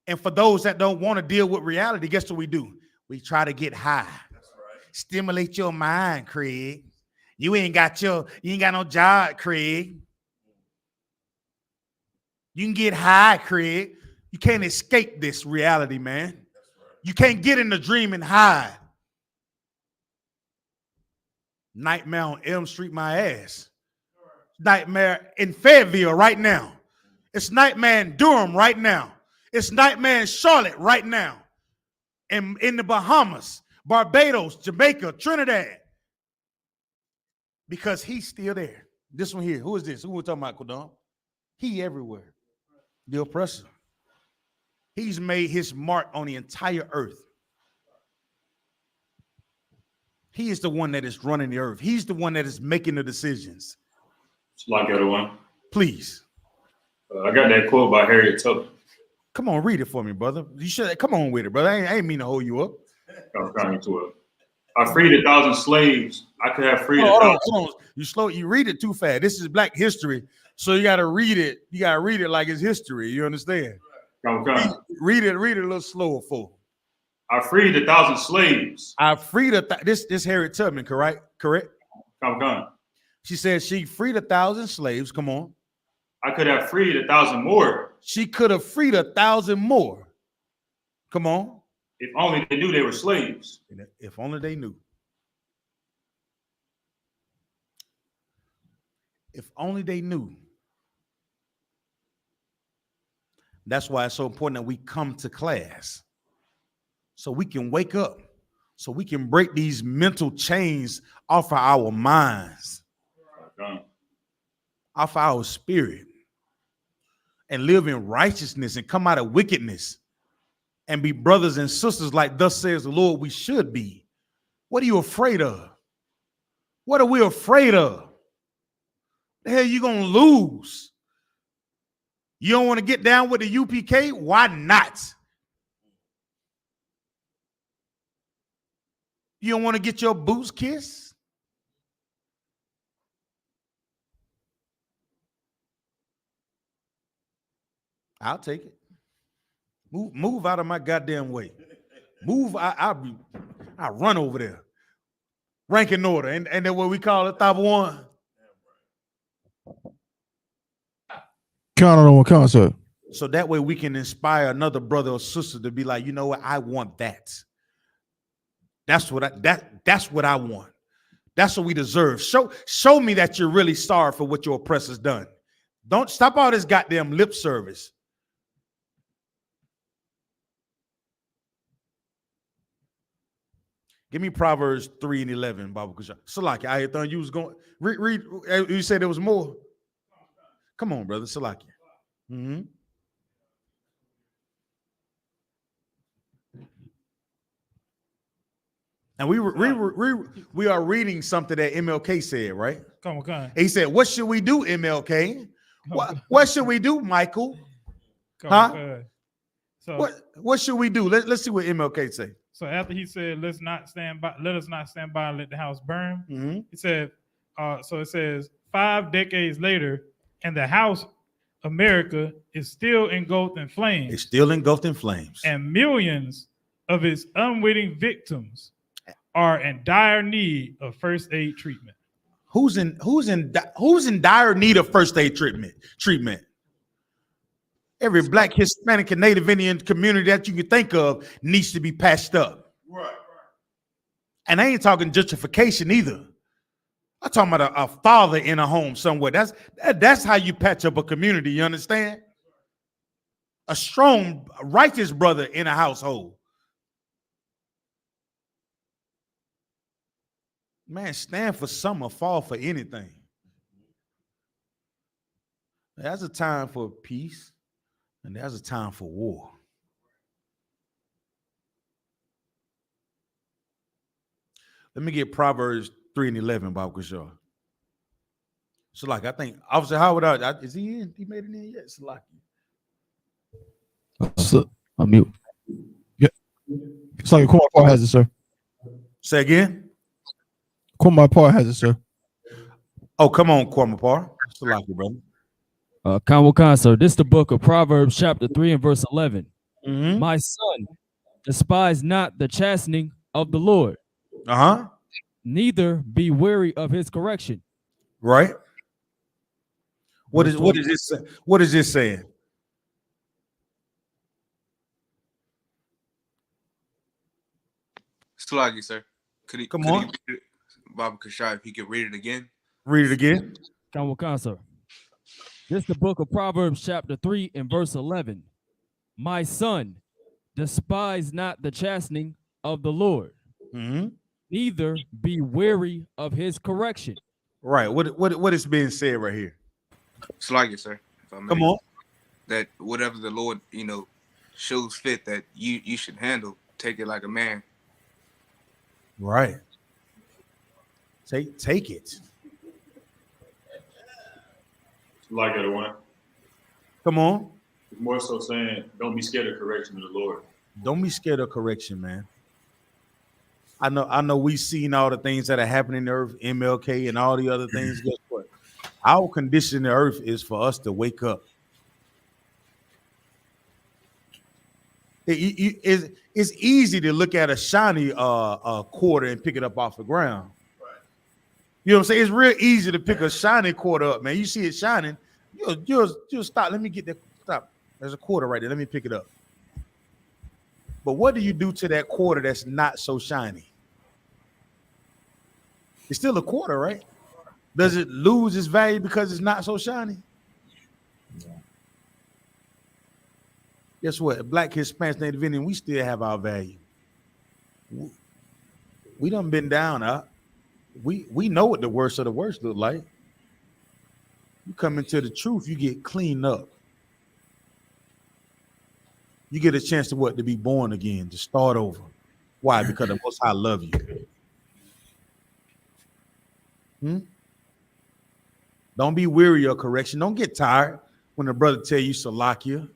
And for those that don't want to deal with reality, guess what we do? We try to get high. That's right. Stimulate your mind, Craig. You ain't got no job, Craig. You can get high, Craig. You can't escape this reality, man. That's right. You can't get in the dream and hide. Nightmare on Elm Street, my ass. Nightmare in Fayetteville right now. It's nightmare in Durham right now. It's nightmare in Charlotte right now. And in the Bahamas, Barbados, Jamaica, Trinidad. Because he's still there. This one here. Who is this? Who we're talking about, Kodam? He everywhere. The oppressor. He's made his mark on the entire earth. He is the one that is running the earth. He's the one that is making the decisions. Like everyone. Please. I got that quote by Harriet Tubman. Come on, read it for me, brother. You should come on with it, brother. I ain't mean to hold you up. I'm coming to it. I freed 1,000 slaves. I could have freed 1,000. Hold on. You read it too fast. This is Black history, so you gotta read it. You gotta read it like it's history. You understand? Read it a little slower for. I freed 1,000 slaves. I freed this Harriet Tubman, correct? Come. She said she freed 1,000 slaves. Come on. I could have freed 1,000 more. She could have freed 1,000 more. Come on. If only they knew they were slaves. If only they knew. If only they knew. That's why it's so important that we come to class, so we can wake up, so we can break these mental chains off of our minds, off our spirit, and live in righteousness and come out of wickedness and be brothers and sisters like thus says the Lord we should be. What are you afraid of? What are we afraid of? The hell you gonna lose? You don't want to get down with the UPK? Why not? You don't want to get your boots kissed? I'll take it. Move out of my goddamn way. Move. I run over there. Ranking order, and then what we call it, top one. Count on one concert. So that way we can inspire another brother or sister to be like, you know what, I want that. That's what I want. That's what we deserve. Show me that you're really sorry for what your oppressor's done. Don't stop all this goddamn lip service. Give me Proverbs 3:11, Baba Kusha. Salaki, I thought you was going read. You said there was more. Come on, brother. Salaki. Mm-hmm. And we are reading something that MLK said, right? Come on. He said, "What should we do, MLK? What should we do, Michael? Huh? So what should we do? Let's see what MLK say." So after he said, let us not stand by and let the house burn. Mm-hmm. He said, so it says 5 decades later, and the house America is still engulfed in flames. It's still engulfed in flames. And millions of its unwitting victims are in dire need of first aid treatment. Who's in dire need of first aid treatment? Every Black, Hispanic, and Native Indian community that you can think of needs to be patched up. Right. And I ain't talking gentrification either. I'm talking about a father in a home somewhere. That's how you patch up a community. You understand? A strong, righteous brother in a household. Man, stand for some or fall for anything. There's a time for peace, and there's a time for war. Let me get Proverbs 3:11, Bob Kershaw. Salaki, I think Officer Howard, is he in? He made it in yet? Salaki. I'm mute. Yeah. Sorry, Kumar Paul has it, sir. Say again? Kumar Paul has it, sir. Oh, come on, Kumar Paul. Salaki, brother. So this is the book of Proverbs, chapter 3 and verse 11. Mm-hmm. My son, despise not the chastening of the Lord. Neither be weary of his correction. Right. What is this saying? Slaggy, sir. Could he read it? Bob Kashai, if he could read it again. Read it again. Sir. This is the book of Proverbs, chapter 3 and verse 11. My son, despise not the chastening of the Lord. Mm-hmm. Neither be weary of his correction. Right. What is being said right here? Slaggy, sir. If I may. Come on. That whatever the Lord, shows fit that you should handle, take it like a man. Right. Take it. Like it, one. Come on. It's more so saying, don't be scared of correction of the Lord. Don't be scared of correction, man. I know we've seen all the things that are happening in the earth, MLK and all the other things. Guess what? Our condition in the earth is for us to wake up. It's easy to look at a shiny quarter and pick it up off the ground. Right. You know what I'm saying? It's real easy to pick a shiny quarter up, man. You see it shining, you'll stop. Let me get that. Stop. There's a quarter right there. Let me pick it up. But what do you do to that quarter that's not so shiny? It's still a quarter, right? Does it lose its value because it's not so shiny? Yeah. Guess what? Black, Hispanic, Native Indian, we still have our value. We done been down up. We know what the worst of the worst look like. You come into the truth, you get cleaned up. You get a chance to what? To be born again, to start over. Why? Because the Most High love you. Don't be weary of correction. Don't get tired when the brother tell you Salakia,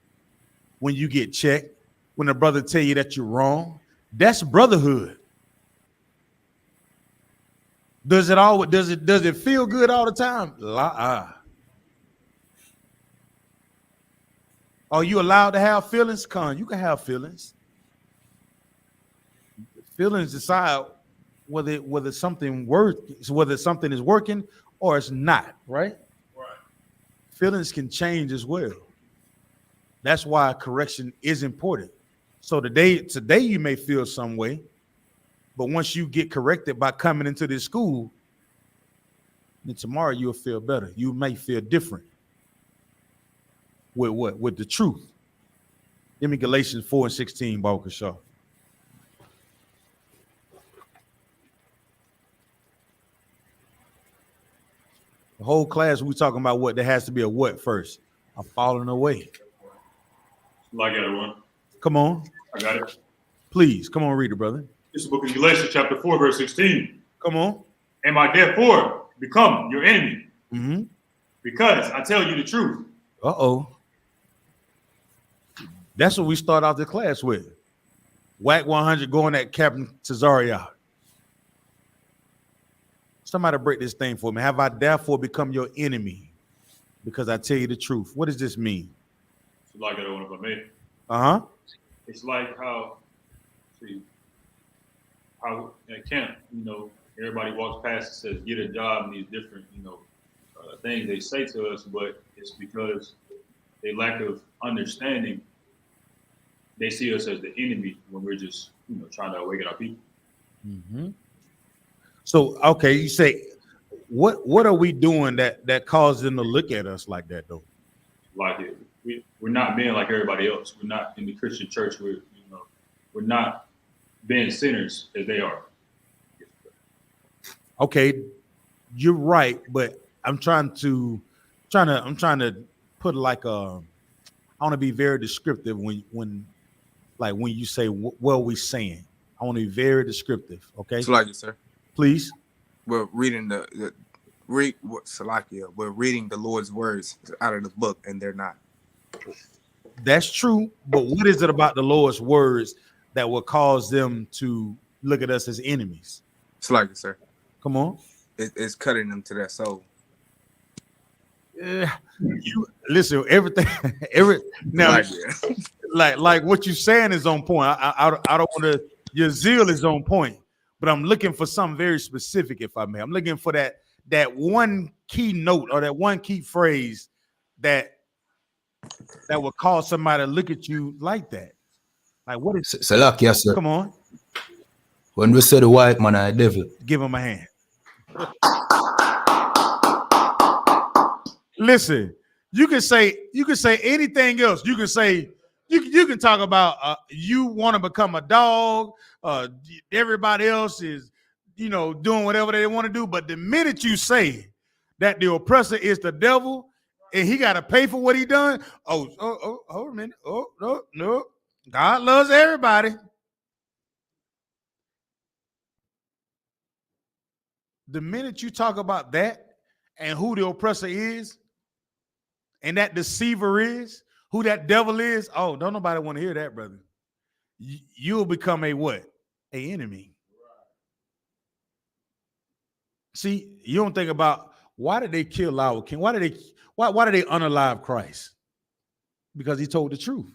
when you get checked, when the brother tell you that you're wrong. That's brotherhood. Does it feel good all the time? Are you allowed to have feelings? You can have feelings. Feelings decide whether something is working or it's not, right? Right. Feelings can change as well. That's why correction is important. So today you may feel some way, but once you get corrected by coming into this school, then tomorrow you'll feel better. You may feel different. With what? With the truth. Give me Galatians 4:16, Baruch Kasha. The whole class, we talking about what there has to be a what first? A falling away. Like everyone. Come on. I got it. Please, come on, read it, brother. This is the book of Galatians, chapter 4, verse 16. Come on. Am I therefore become your enemy? Mm-hmm. Because I tell you the truth. Uh-oh. That's what we start out the class with. Whack 100 going at Captain Cesario. Somebody break this thing for me. Have I therefore become your enemy? Because I tell you the truth. What does this mean? It's like I don't want to admit. Uh-huh. It's like how at camp, everybody walks past and says, get a job, and these different, things they say to us, but it's because they lack of understanding. They see us as the enemy when we're just, trying to awaken our people. Mm-hmm. So, okay, you say, what are we doing that causes them to look at us like that, though? Like we're not being like everybody else. We're not in the Christian church. We're not being sinners as they are. Okay, you're right, but I'm trying to put like I want to be very descriptive when you say what are we saying. I want to be very descriptive. Okay. Salakia, sir. Please. We're reading Salakia. We're reading the Lord's words out of the book, and they're not. That's true, but what is it about the Lord's words that will cause them to look at us as enemies? Salakia, sir. Come on. It's cutting them to their soul. Yeah, you listen. Everything, now, like what you're saying is on point. I don't want to. Your zeal is on point, but I'm looking for something very specific, if I may. I'm looking for that one key note or that one key phrase that will cause somebody to look at you like that. Like what is? Salakia, sir. Come on. When we say the white man and the devil, give him a hand. Listen, you can say anything else. You can say you can talk about you want to become a dog. Everybody else is doing whatever they want to do. But the minute you say that the oppressor is the devil and he got to pay for what he done, hold a minute. Oh no, God loves everybody. The minute you talk about that and who the oppressor is, and that deceiver is, who that devil is, oh, don't nobody want to hear that, brother. You'll become a what? A enemy. See, you don't think about why did they kill our king? Why did they unalive Christ? Because he told the truth.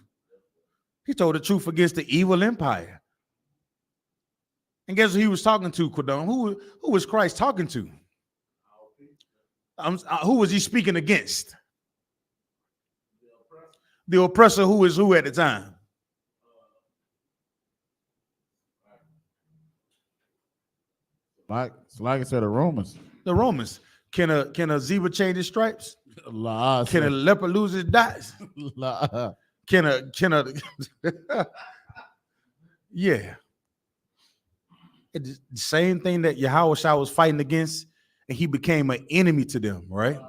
He told the truth against the evil empire. And guess who he was talking to, Quadon? Who was Christ talking to? Who was he speaking against? The oppressor who is who at the time? Like I said, the Romans. The Romans. Can a zebra change his stripes? Can a leopard lose his dots? Can a yeah. It's the same thing that Yahushua was fighting against, and he became an enemy to them, right?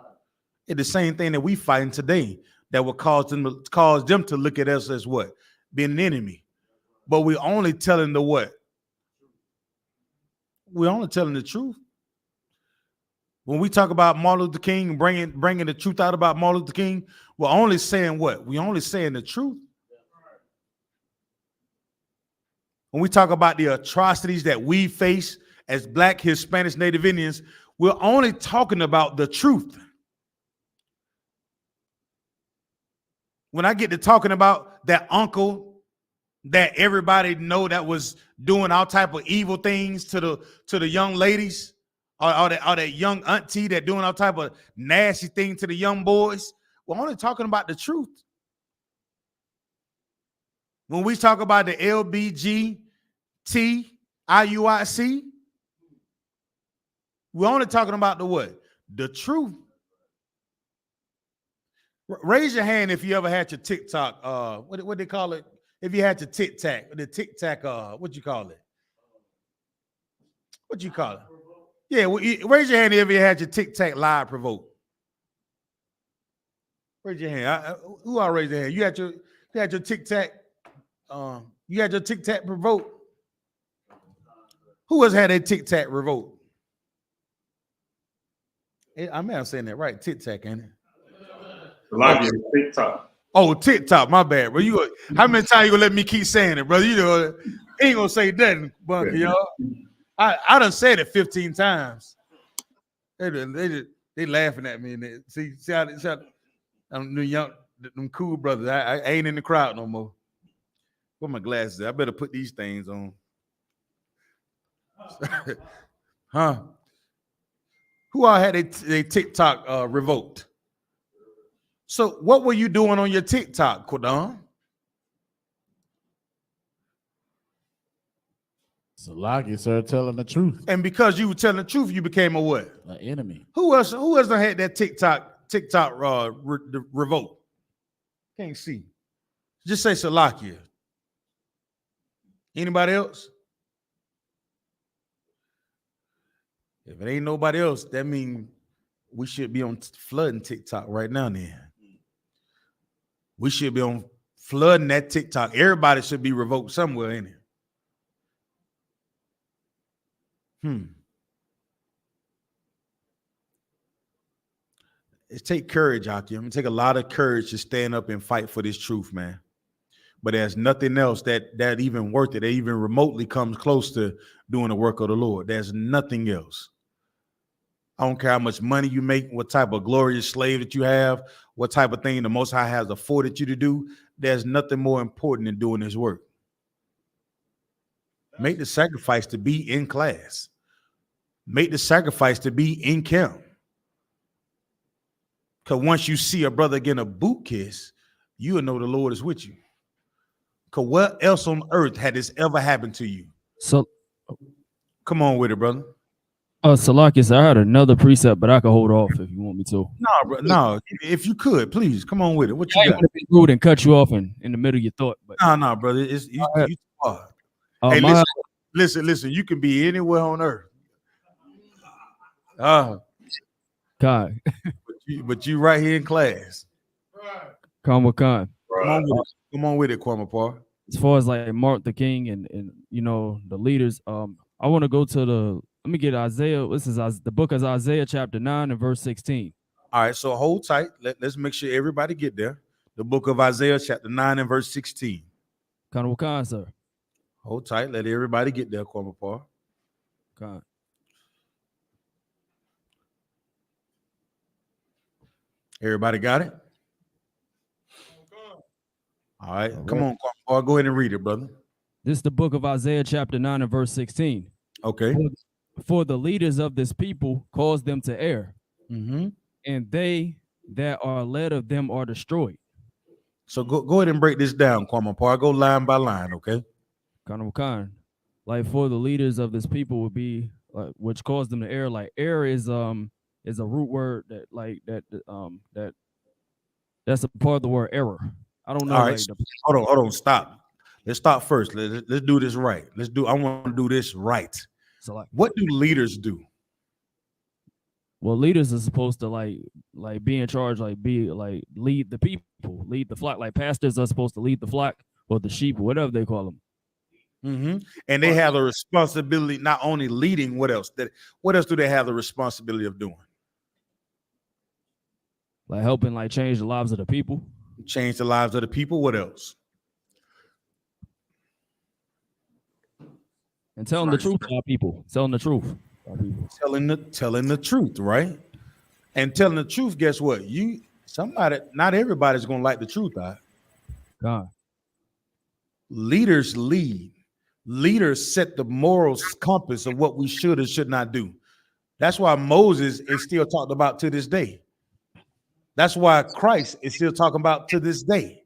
It's the same thing that we fighting today that will cause them to look at us as what? Being an enemy. But we're only telling the what? We're only telling the truth. When we talk about Martin Luther King, bringing the truth out about Martin Luther King, we're only saying what? We're only saying the truth. When we talk about the atrocities that we face as Black, Hispanics, Native Indians, we're only talking about the truth. When I get to talking about that uncle that everybody know that was doing all type of evil things to the young ladies, or that young auntie that doing all type of nasty thing to the young boys, we're only talking about the truth. When we talk about the LBGTIUIC, we're only talking about the what? The truth. Raise your hand if you ever had your TikTok, what they call it? If you had your tic tac, what you call it? What you call it? Yeah, raise your hand if you had your tic tac live provoke. Raise your hand. Who all raise their hand? You had your tic tac. You had your tic tac provoke. Who has had a tic tac revolt? I may have saying that right. Tic tac, ain't it? TikTok. Oh, TikTok. My bad, bro. How many times you gonna let me keep saying it, brother? You know, he ain't gonna say nothing, Bunky, y'all. I done said it 15 times. They laughing at me. And see how them young, them cool brothers. I ain't in the crowd no more. Put my glasses. I better put these things on. Huh? Who all had a TikTok revoked? So what were you doing on your TikTok, Quadon? Salaki, sir, telling the truth. And because you were telling the truth, you became a what? An enemy. Who else done had that TikTok revolt? Can't see. Just say Salakia. Anybody else? If it ain't nobody else, that means we should be on flooding TikTok right now then. We should be on flooding that TikTok. Everybody should be revoked somewhere in it. It take courage, Akim. It take a lot of courage to stand up and fight for this truth, man. But there's nothing else that even worth it, that even remotely comes close to doing the work of the Lord. There's nothing else. I don't care how much money you make, what type of glorious slave that you have, what type of thing the Most High has afforded you to do. There's nothing more important than doing this work. Make the sacrifice to be in class. Make the sacrifice to be in camp. Because once you see a brother getting a boot kiss, you will know the Lord is with you. Because what else on earth had this ever happened to you? So, come on with it, brother. Salakis, I had another precept, but I can hold off if you want me to. No, bro, no. If you could, please come on with it. What you I got? want to be rude and cut you off in the middle of your thought, but No, brother. It's you too hard. Hey, listen. You can be anywhere on earth. God. but you right here in class. Come Khan. Come on with it, Kwame Par. As far as like Martin Luther King and you know the leaders, I want to go to the Let me get Isaiah. This is the book of Isaiah, chapter 9 and verse 16. All right, so hold tight. Let's make sure everybody get there. The book of Isaiah, chapter 9 and verse 16. Khan, sir. Hold tight. Let everybody get there, Kwame. Khan. Everybody got it? All right. Come on, Kwame. Go ahead and read it, brother. This is the book of Isaiah, chapter 9 and verse 16. Okay. For the leaders of this people cause them to err, and they that are led of them are destroyed. So go ahead and break this down, Kwame. Go line by line, okay? Khan. Like for the leaders of this people would be which caused them to err. Like err is a root word that's a part of the word error. I don't know. All right, hold on, stop. Let's start first. Let's do this right. I want to do this right. So like, what do leaders do? Well, leaders are supposed to like be in charge, lead the people, lead the flock. Like pastors are supposed to lead the flock or the sheep, whatever they call them. And they have the responsibility not only leading. What else do they have the responsibility of doing? Like helping, like change the lives of the people. Change the lives of the people. What else? And telling the truth to our people. Telling the truth. Telling the truth, right? And telling the truth, guess what? Not everybody's gonna like the truth, God. Leaders lead. Leaders set the moral compass of what we should and should not do. That's why Moses is still talked about to this day. That's why Christ is still talking about to this day.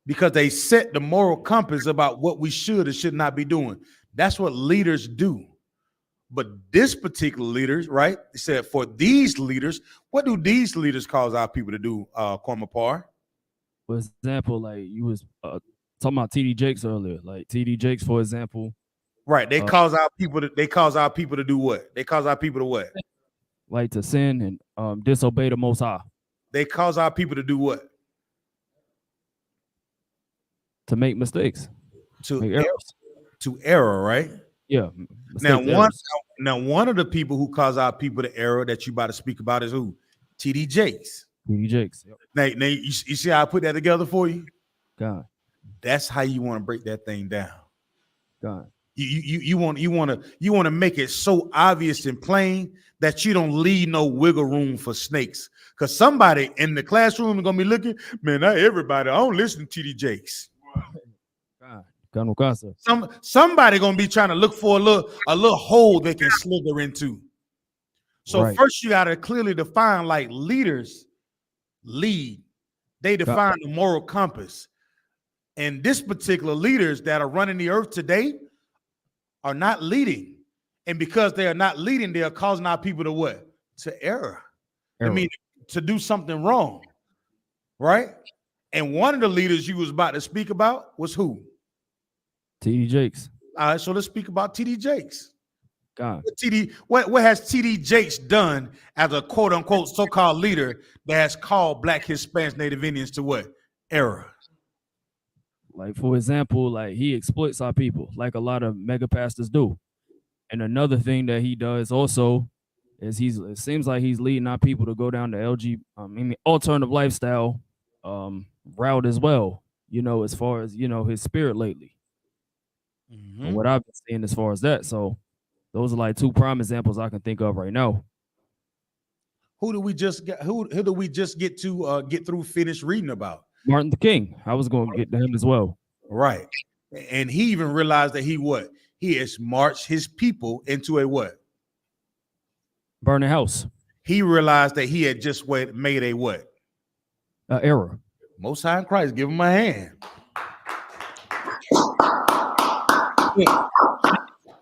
Because they set the moral compass about what we should and should not be doing. That's what leaders do. But this particular leaders, right? They said for these leaders, what do these leaders cause our people to do, Kwame? For example, like you was talking about TD Jakes earlier. Like TD Jakes, for example. Right. They cause our people to do what? They cause our people to what? Like to sin and disobey the Most High. They cause our people to do what? To make mistakes. To error, right? Yeah. Now one of the people who cause our people to error that you about to speak about is who? TD Jakes. TD Jakes. Yep. Now you see how I put that together for you? God. That's how you want to break that thing down. God. You want to make it so obvious and plain that you don't leave no wiggle room for snakes. Because somebody in the classroom is gonna be looking, man, not everybody. I don't listen to TD Jakes. Somebody gonna be trying to look for a little hole they can slither into. So first you gotta clearly define, like leaders lead. They define the moral compass. And this particular leaders that are running the earth today are not leading. And because they are not leading, they are causing our people to what? To error. I mean, to do something wrong. Right? And one of the leaders you was about to speak about was who? TD Jakes. All right, so let's speak about TD Jakes. God. What has TD Jakes done as a quote unquote so-called leader that has called Black, Hispanics, Native Indians to what? Error. Like, for example, like he exploits our people like a lot of mega pastors do. And another thing that he does also is it seems like he's leading our people to go down the alternative lifestyle route as well, as far as, his spirit lately. And what I've been seeing as far as that. So those are like two prime examples I can think of right now. Who do we just get to get through finish reading about? Martin Luther King. I was going to get to him as well. Right. And he even realized that he has marched his people into a what? Burning house. He realized that he had just made a what? Error. Most High in Christ, give him a hand.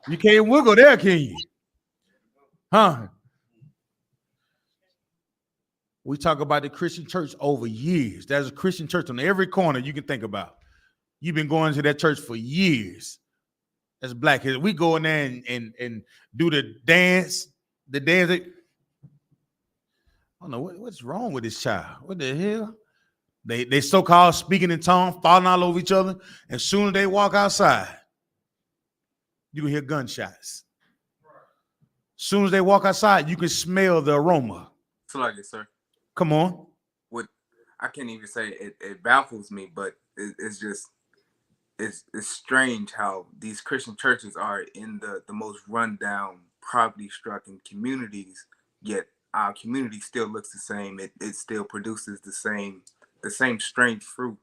You can't wiggle there, can you? Huh? We talk about the Christian church over years. There's a Christian church on every corner you can think about. You've been going to that church for years. That's Black. We go in there and do the dance. I don't know what's wrong with this child. What the hell? They so-called speaking in tongues, falling all over each other. As soon as they walk outside, you can hear gunshots. Soon as they walk outside, you can smell the aroma. So like it, sir. Come on. What I can't even say it baffles me, but it's just it's strange how these Christian churches are in the most rundown, poverty-stricken communities, yet our community still looks the same. It still produces the same strange fruit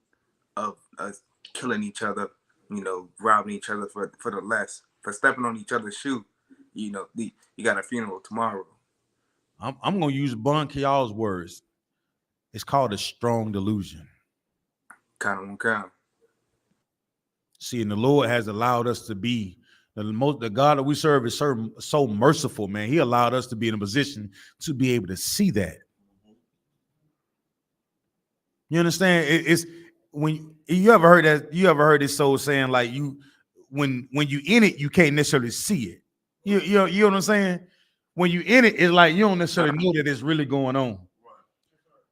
of us killing each other, robbing each other for the less, for stepping on each other's shoe. You got a funeral tomorrow. I'm gonna use Bon Kyal's words. It's called a strong delusion. Kind of. See, and the Lord has allowed us to be the God that we serve is so merciful, man. He allowed us to be in a position to be able to see that. You understand? It's when you ever heard that. You ever heard this soul saying like when you in it, you can't necessarily see it. You know what I'm saying? When you in it, it's like you don't necessarily know that it's really going on.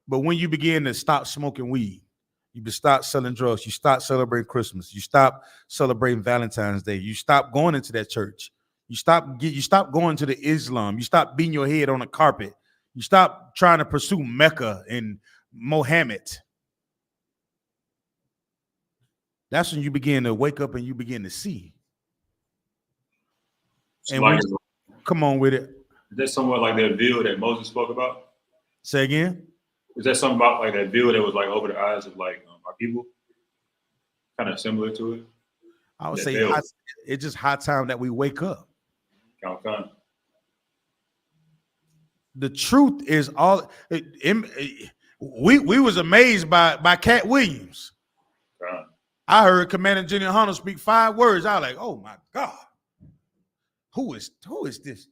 But when you begin to stop smoking weed, you stop selling drugs, you stop celebrating Christmas, you stop celebrating Valentine's Day, you stop going into that church, you stop going to the Islam, you stop beating your head on the carpet, you stop trying to pursue Mecca and Mohammed. That's when you begin to wake up and you begin to see. And like, come on with it. Is that somewhat like that veil that Moses spoke about? Say again? Is that something about like that veil that was like over the eyes of like our people? Kind of similar to it? I would say it's just high time that we wake up. Okay. The truth is all we was amazed by Cat Williams. Okay. I heard Commander General Hunter speak 5 words. I was like, oh my God. Who is this?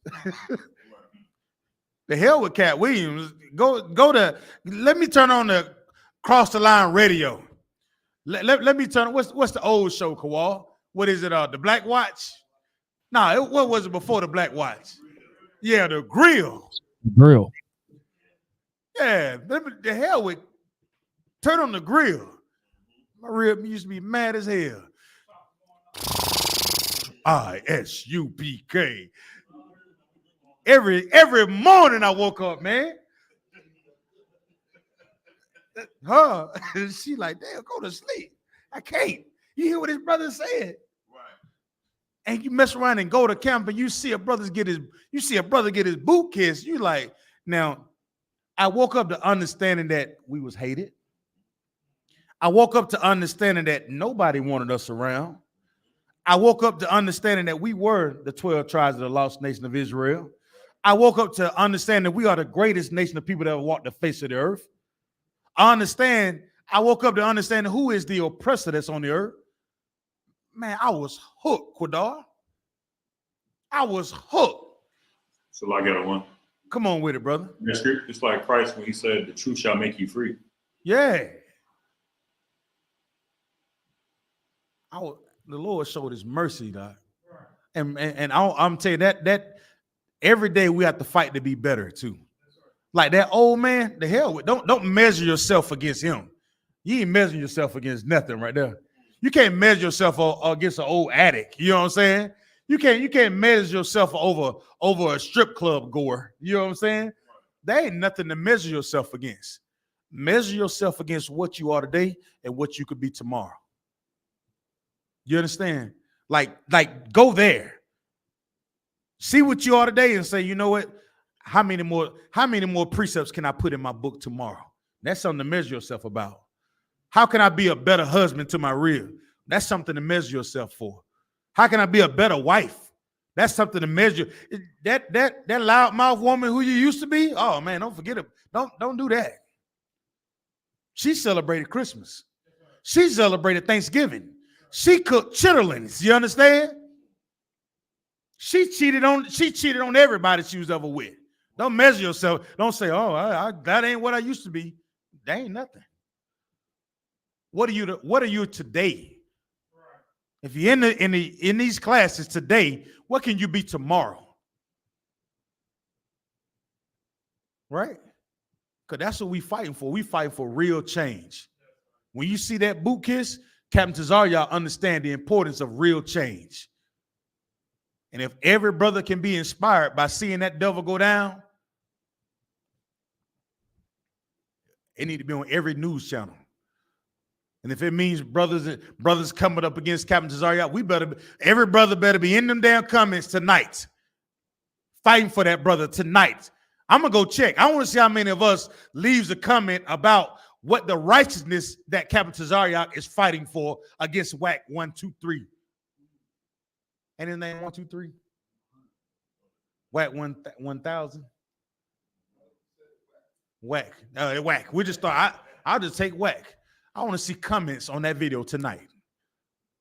The hell with Cat Williams. Go to, let me turn on the Cross the Line radio. Let me turn, what's the old show, Kawal? What is it, the Black Watch? Nah, what was it before the Black Watch? Yeah, the Grill. Grill. Yeah, the hell with, turn on the Grill. My rib used to be mad as hell. Isupk. Every morning I woke up, man. She like, damn, go to sleep. I can't. You hear what his brother said? Right. And you mess around and go to camp and you see a brother get his boot kissed. You like, now, I woke up to understanding that we was hated. I woke up to understanding that nobody wanted us around. I woke up to understanding that we were the 12 tribes of the lost nation of Israel. I woke up to understand that we are the greatest nation of people that have walked the face of the earth. I woke up to understand who is the oppressor that's on the earth. Man, I was hooked, Quadar. I was hooked. So I got one. Come on with it, brother. It's like Christ when he said, the truth shall make you free. Yeah. The Lord showed his mercy, God. And I'm telling you that every day we have to fight to be better too. Like that old man, the hell with, don't measure yourself against him. You ain't measuring yourself against nothing right there. You can't measure yourself against an old addict. You know what I'm saying? You can't measure yourself over a strip club goer. You know what I'm saying? There ain't nothing to measure yourself against. Measure yourself against what you are today and what you could be tomorrow. You understand? Like go there. See what you are today and say, you know what? How many more precepts can I put in my book tomorrow? That's something to measure yourself about. How can I be a better husband to my rib? That's something to measure yourself for. How can I be a better wife? That's something to measure. That loudmouth woman who you used to be, oh man, don't forget it. Don't do that. She celebrated Christmas. She celebrated Thanksgiving. She cooked chitterlings. You understand? She cheated on everybody she was ever with. Don't measure yourself. Don't say, oh, that ain't what I used to be. That ain't nothing. What are you today? If you're in these classes today, what can you be tomorrow? Right? Because that's what we fighting for. We fight for real change. When you see that boot kiss, Captain Tazar, y'all understand the importance of real change. And if every brother can be inspired by seeing that devil go down, it need to be on every news channel. And if it means brothers coming up against Captain Tazariak, every brother better be in them damn comments tonight, fighting for that brother tonight. I'm gonna go check. I want to see how many of us leaves a comment about what the righteousness that Captain Tazariak is fighting for against WAC 123. And his name 123? WAC 1000? WAC. WAC. We just thought I'll just take WAC. I want to see comments on that video tonight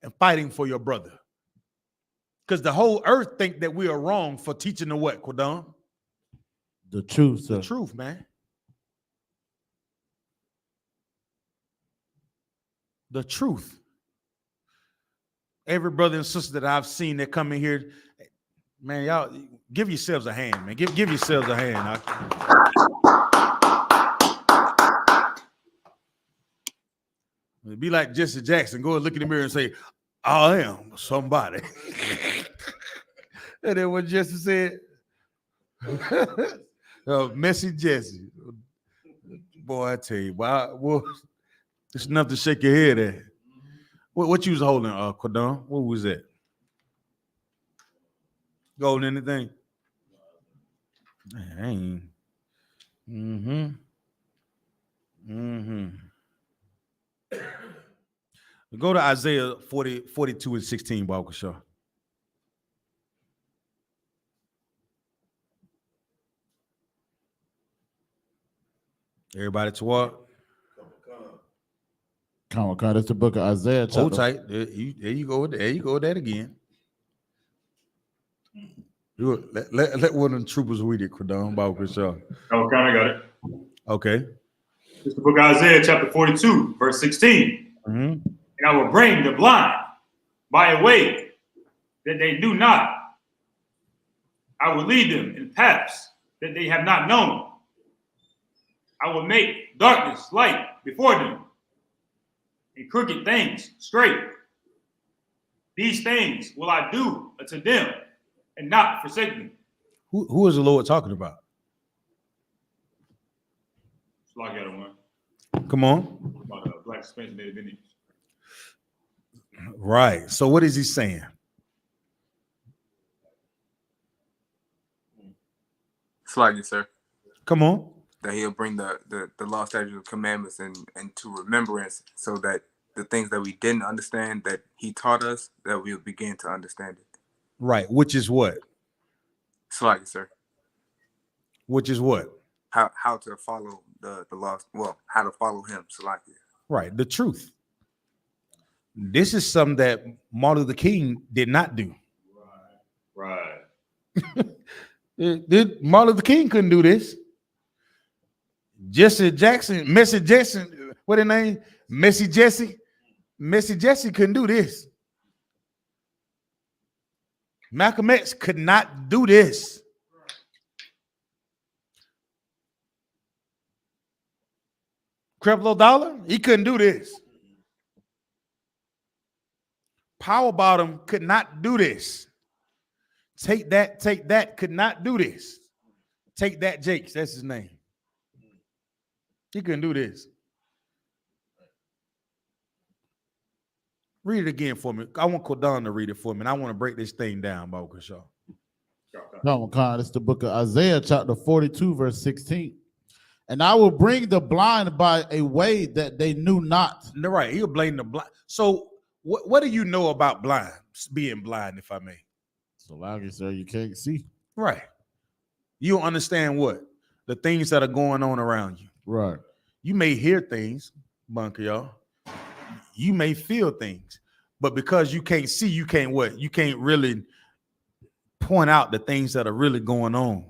and fighting for your brother. Because the whole earth think that we are wrong for teaching the what, Quadon? The truth, sir. The truth, man. The truth. Every brother and sister that I've seen that come in here, man, y'all give yourselves a hand, man. Give yourselves a hand. It'd be like Jesse Jackson. Go and look in the mirror and say, I am somebody. And then what Jesse said, messy Jesse. Boy, I tell you, boy, it's enough to shake your head at. What you was holding, Quadon? What was that? Gold anything? Man, I ain't. Go to Isaiah 42 and 16, Walker Shaw. Everybody to what? Come on, that's the book of Isaiah. Hold tight. There you go. There you go with that again. Let one of the troopers read it, Quadon, Walker Shaw. Oh, kind of got it. Okay. It's the book of Isaiah, chapter 42, verse 16. And I will bring the blind by a way that they do not. I will lead them in paths that they have not known. I will make darkness light before them and crooked things straight. These things will I do unto them and not forsake them. Who is the Lord talking about? Like that one. Come on. About black suspension native Indians. Right. So what is he saying? It's like it, sir. Come on. That he'll bring the law, statutes, and commandments and to remembrance, so that the things that we didn't understand that he taught us, that we'll begin to understand it. Right. Which is what? It's like it, sir. Which is what? How to follow the law. Well, how to follow him. So like it. Right. The truth. This is something that Martin Luther King did not do. Right. Martin Luther King couldn't do this. Jesse Jackson, Messy Jackson, what his name? Messy Jesse. Messy Jesse couldn't do this. Malcolm X could not do this. Creflo Dollar, he couldn't do this. Power Bottom could not do this. Take that, could not do this. Take that, Jakes, that's his name. He couldn't do this. Read it again for me. I want Quadon to read it for me, and I want to break this thing down, Walker Shaw. Come on, Con. It's the book of Isaiah, chapter 42, verse 16. And I will bring the blind by a way that they knew not. Right, he'll blame the blind. So what do you know about being blind, if I may? So like you said, you can't see. Right. You don't understand what? The things that are going on around you. Right. You may hear things, bunker y'all. You may feel things, but because you can't see, you can't what? You can't really point out the things that are really going on.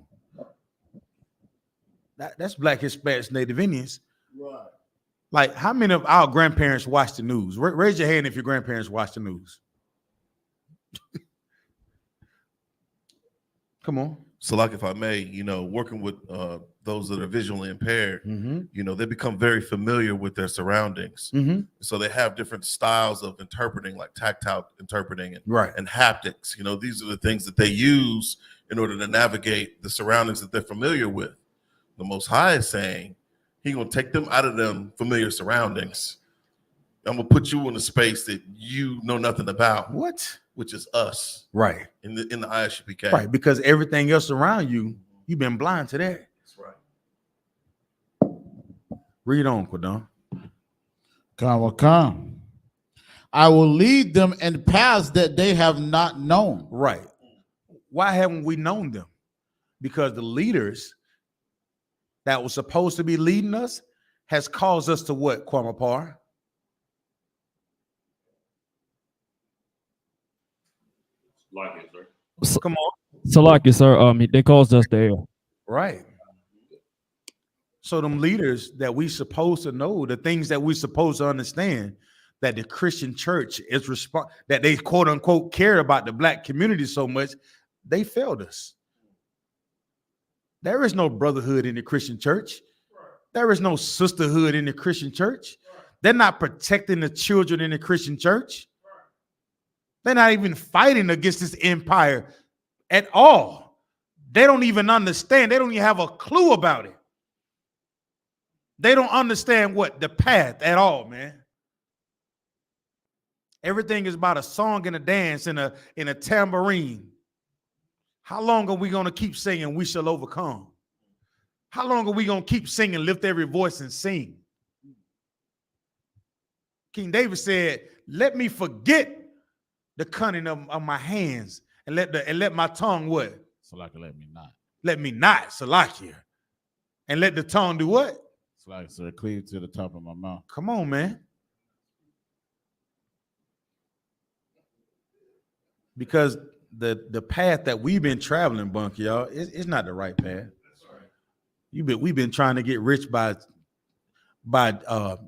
That's Black, Hispanics, Native Indians. Right. Like, how many of our grandparents watch the news? Raise your hand if your grandparents watch the news. Come on. So, like, if I may, working with those that are visually impaired, Mm-hmm. you know, they become very familiar with their surroundings. Mm-hmm. So they have different styles of interpreting, like tactile interpreting and, Right. and haptics. You know, these are the things that they use in order to navigate the surroundings that they're familiar with. The Most High is saying He's gonna take them out of them familiar surroundings. I'm gonna put you in a space that you know nothing about. What? Which is us. Right. In the Isupk. Right, because everything else around you, you've been blind to that. That's right. Read on, Quadon. Come. I will lead them in paths that they have not known. Right. Why haven't we known them? Because the leaders that was supposed to be leading us has caused us to what, Kwamapar? Like it, sir. Come on. Salaki, sir. They caused us there. Right. So them leaders that we supposed to know, the things that we supposed to understand, that the Christian church is that they quote unquote care about the black community so much, they failed us. There is no brotherhood in the Christian church. There is no sisterhood in the Christian church. They're not protecting the children in the Christian church. They're not even fighting against this empire at all. They don't even understand. They don't even have a clue about it. They don't understand what the path at all, man. Everything is about a song and a dance and a tambourine. How long are we going to keep singing "We Shall Overcome"? How long are we going to keep singing "Lift Every Voice and Sing"? King David said, "Let me forget the cunning of my hands and let my tongue what? Salakia, let me not. Let me not, Salakia. And let the tongue do what? Salakia, sir, cleave to the top of my mouth." Come on, man. Because the path that we've been traveling, Bunk, y'all, it's not the right path. We've been trying to get rich by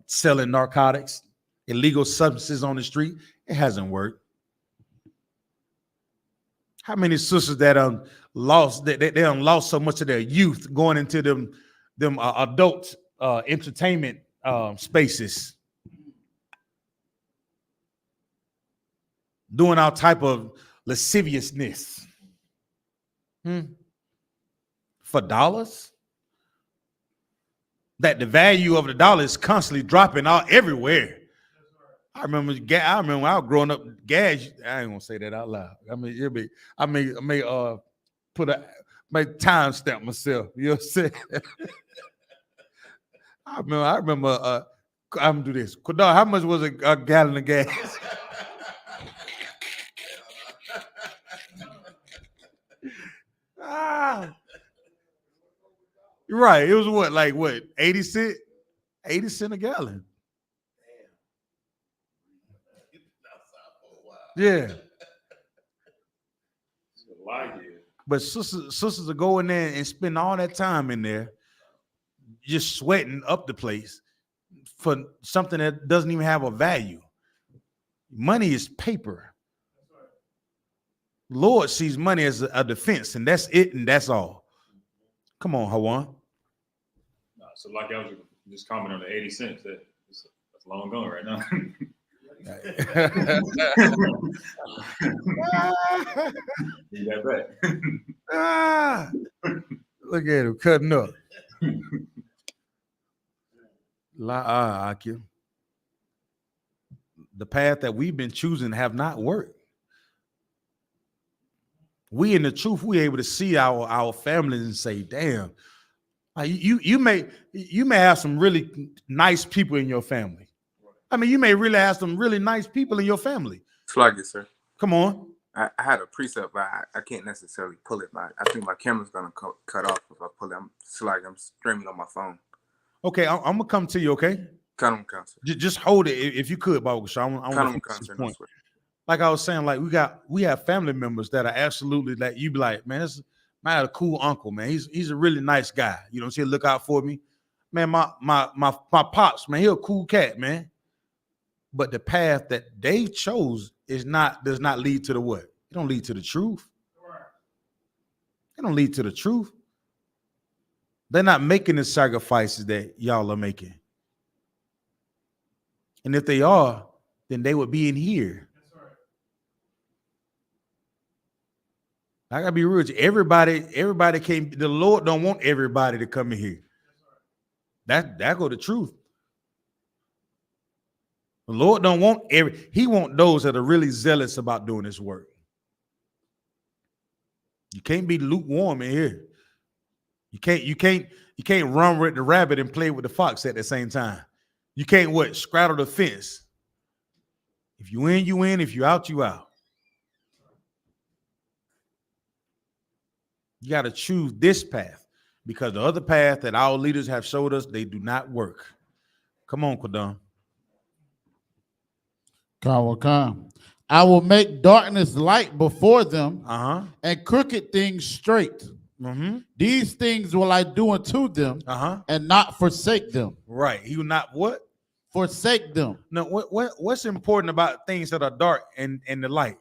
selling narcotics, illegal substances on the street. It hasn't worked. How many sisters that lost they lost so much of their youth going into them adult entertainment spaces, doing all type of lasciviousness for dollars? That the value of the dollar is constantly dropping out everywhere. I remember when I was growing up, gas. I ain't gonna say that out loud. I mean, I may time stamp myself. You know what I'm saying? I remember. I'm gonna do this. Kodar, how much was a gallon of gas? Right. It was what, 80 cent? 80 cent a gallon. Yeah. But sisters will go in there and spend all that time in there just sweating up the place for something that doesn't even have a value. Money is paper. Lord sees money as a defense, and that's it, and that's all. Come on, Hawan. So like I was just commenting on the 80 cents. That's long gone right now. You got that. Look at him cutting up. The path that we've been choosing have not worked. We in the truth, we able to see our families and say, damn, you may have some really nice people in your family. I mean, you may really have some really nice people in your family. Slug it, sir. Come on. I had a precept, but I can't necessarily pull it. I think my camera's gonna cut off if I pull it. I'm streaming on my phone. Okay, I'm gonna come to you. Okay. Come on, just hold it if you could, Baba. I want to point. Like I was saying, like we have family members that are absolutely like you be like, man, I had a cool uncle, man. He's a really nice guy. You know what I'm saying? Look out for me. Man, my pops, man, he a cool cat, man. But the path that they chose does not lead to the what? It don't lead to the truth. It don't lead to the truth. They're not making the sacrifices that y'all are making. And if they are, then they would be in here. I gotta be real with you. Everybody can't. The Lord don't want everybody to come in here. That go the truth. The Lord don't want He want those that are really zealous about doing His work. You can't be lukewarm in here. You can't run with the rabbit and play with the fox at the same time. You can't straddle the fence. If you in, you in. If you out, you out. You got to choose this path, because the other path that our leaders have showed us, they do not work. Come on, Quadon. I will make darkness light before them, and crooked things straight. These things will I do unto them, and not forsake them. Right. He will not what? Forsake them. No. What's important about things that are dark and the light?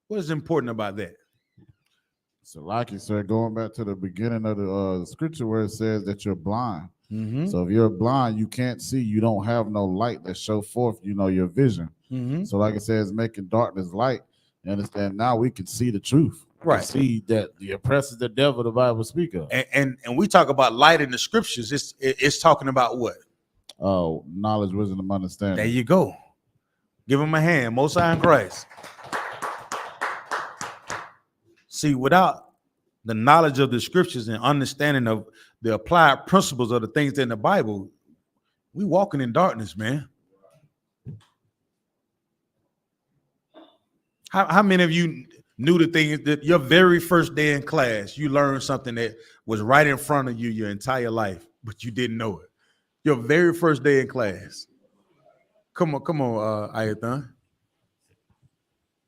What is important about that? So, like you said, going back to the beginning of the scripture where it says that you're blind. So if you're blind, you can't see. You don't have no light that show forth, your vision. So like it says, making darkness light. You understand? Now we can see the truth. Right. See that the oppressor, the devil, the Bible speak of. And we talk about light in the scriptures. It's talking about what? Oh, knowledge, wisdom, understanding. There you go. Give him a hand. Most High in Christ. See, without the knowledge of the scriptures and understanding of the applied principles of the things in the Bible, we walking in darkness, man. How many of you knew the things that your very first day in class, you learned something that was right in front of you your entire life, but you didn't know it? Your very first day in class. Come on, Ayathan.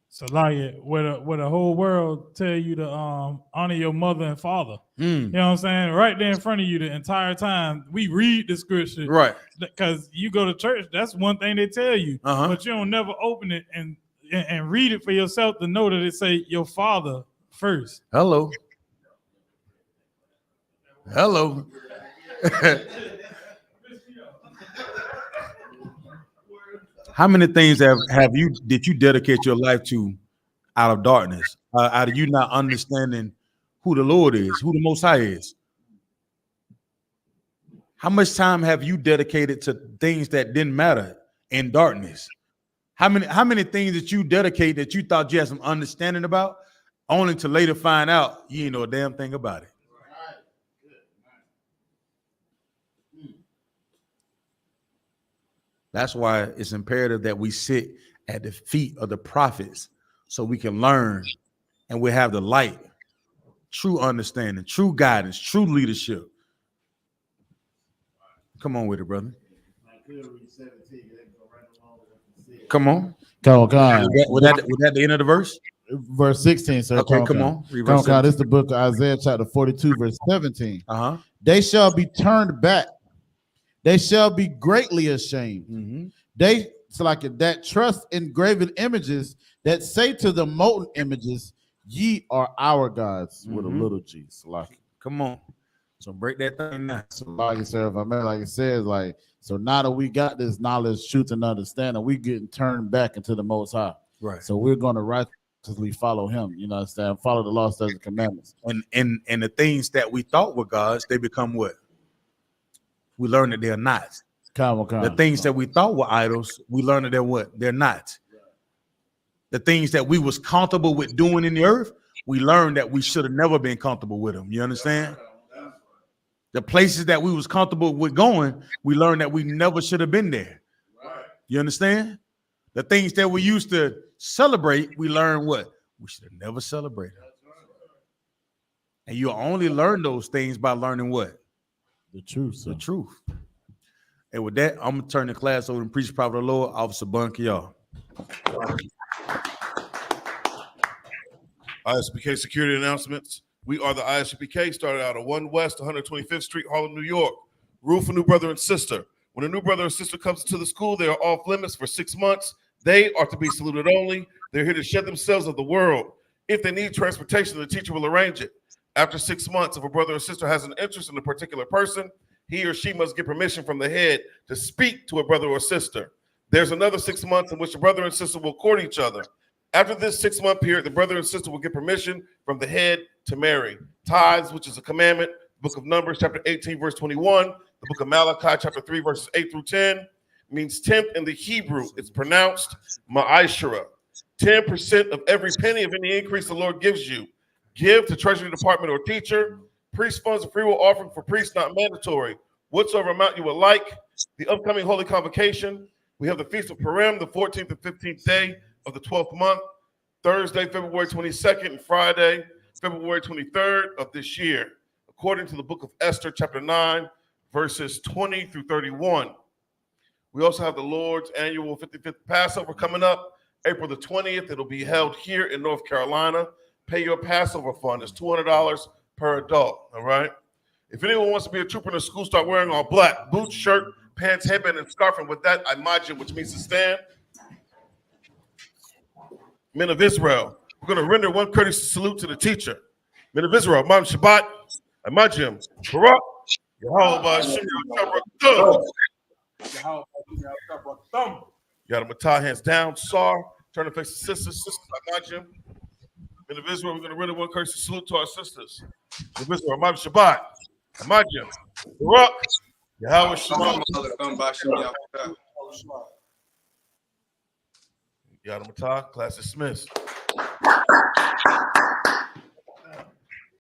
So like where the whole world tell you to honor your mother and father. You know what I'm saying? Right there in front of you the entire time. We read the scripture. Right. Because you go to church, that's one thing they tell you. But you don't never open it and read it for yourself to know that it say your father first. Hello. How many things did you dedicate your life to out of darkness? Out of you not understanding who the Lord is, who the Most High is? How much time have you dedicated to things that didn't matter in darkness? How many things that you dedicate that you thought you had some understanding about, only to later find out you ain't know a damn thing about it? That's why it's imperative that we sit at the feet of the prophets so we can learn and we have the light, true understanding, true guidance, true leadership. Come on with it, brother. Come on. Was that the end of the verse? Verse 16, sir. Okay, come on. This is the book of Isaiah, chapter 42, verse 17. They shall be turned back. They shall be greatly ashamed. That trust in graven images, that say to the molten images, ye are our gods, with a little g. Come on. So break that thing down. So like it says, so now that we got this knowledge, truth, and understanding, we getting turned back into the Most High. Right. So we're going to righteously follow Him. You know, understand? Follow the law, statutes, and commandments. And the things that we thought were gods, they become what? We learn that they're not. The things that we thought were idols, we learn that they're what? They're not. The things that we was comfortable with doing in the earth, we learned that we should have never been comfortable with them. You understand? The places that we was comfortable with going, we learned that we never should have been there. You understand? The things that we used to celebrate, we learned what? We should have never celebrated. And you only learn those things by learning what? The truth, sir. The truth. And with that, I'm gonna turn the class over and preach the prophet of the Lord, Officer Bunker, y'all. ISPK security announcements. We are the ISPK, started out at 1 West 125th Street, Harlem, New York. Rule for new brother and sister. When a new brother or sister comes to the school, they are off limits for 6 months. They are to be saluted only. They're here to shed themselves of the world. If they need transportation, the teacher will arrange it. After 6 months, if a brother or sister has an interest in a particular person, he or she must get permission from the head to speak to a brother or sister. There's another 6 months in which the brother and sister will court each other. After this 6-month period, the brother and sister will get permission from the head to marry. Tithes, which is a commandment, book of Numbers, chapter 18, verse 21, the book of Malachi, chapter 3, verses 8 through 10, means tenth in the Hebrew. It's pronounced ma'ashara. 10% of every penny of any increase the Lord gives you. Give to treasury department or teacher. Priest funds, a free will offering for priests, not mandatory. Whatsoever amount you would like. The upcoming Holy Convocation. We have the Feast of Purim, the 14th and 15th day of the 12th month. Thursday, February 22nd, and Friday, February 23rd of this year, according to the book of Esther, chapter 9, verses 20 through 31. We also have the Lord's annual 55th Passover coming up, April the 20th. It'll be held here in North Carolina. Pay your Passover fund. It's $200 per adult, all right? If anyone wants to be a trooper in the school, start wearing all black. Boots, shirt, pants, headband, and scarf. And with that, imagine, which means to stand. Men of Israel, we're going to render one courteous salute to the teacher. Men of Israel, Imam Shabbat, imagine, Barak, Yahweh, Yadamata, hands down, Sar, turn to face the sisters, imagine. Men of Israel, we're going to render one courteous salute to our sisters. Men of Israel, Imam Shabbat, imagine, Barak, Yahweh, Yadamata, class dismissed.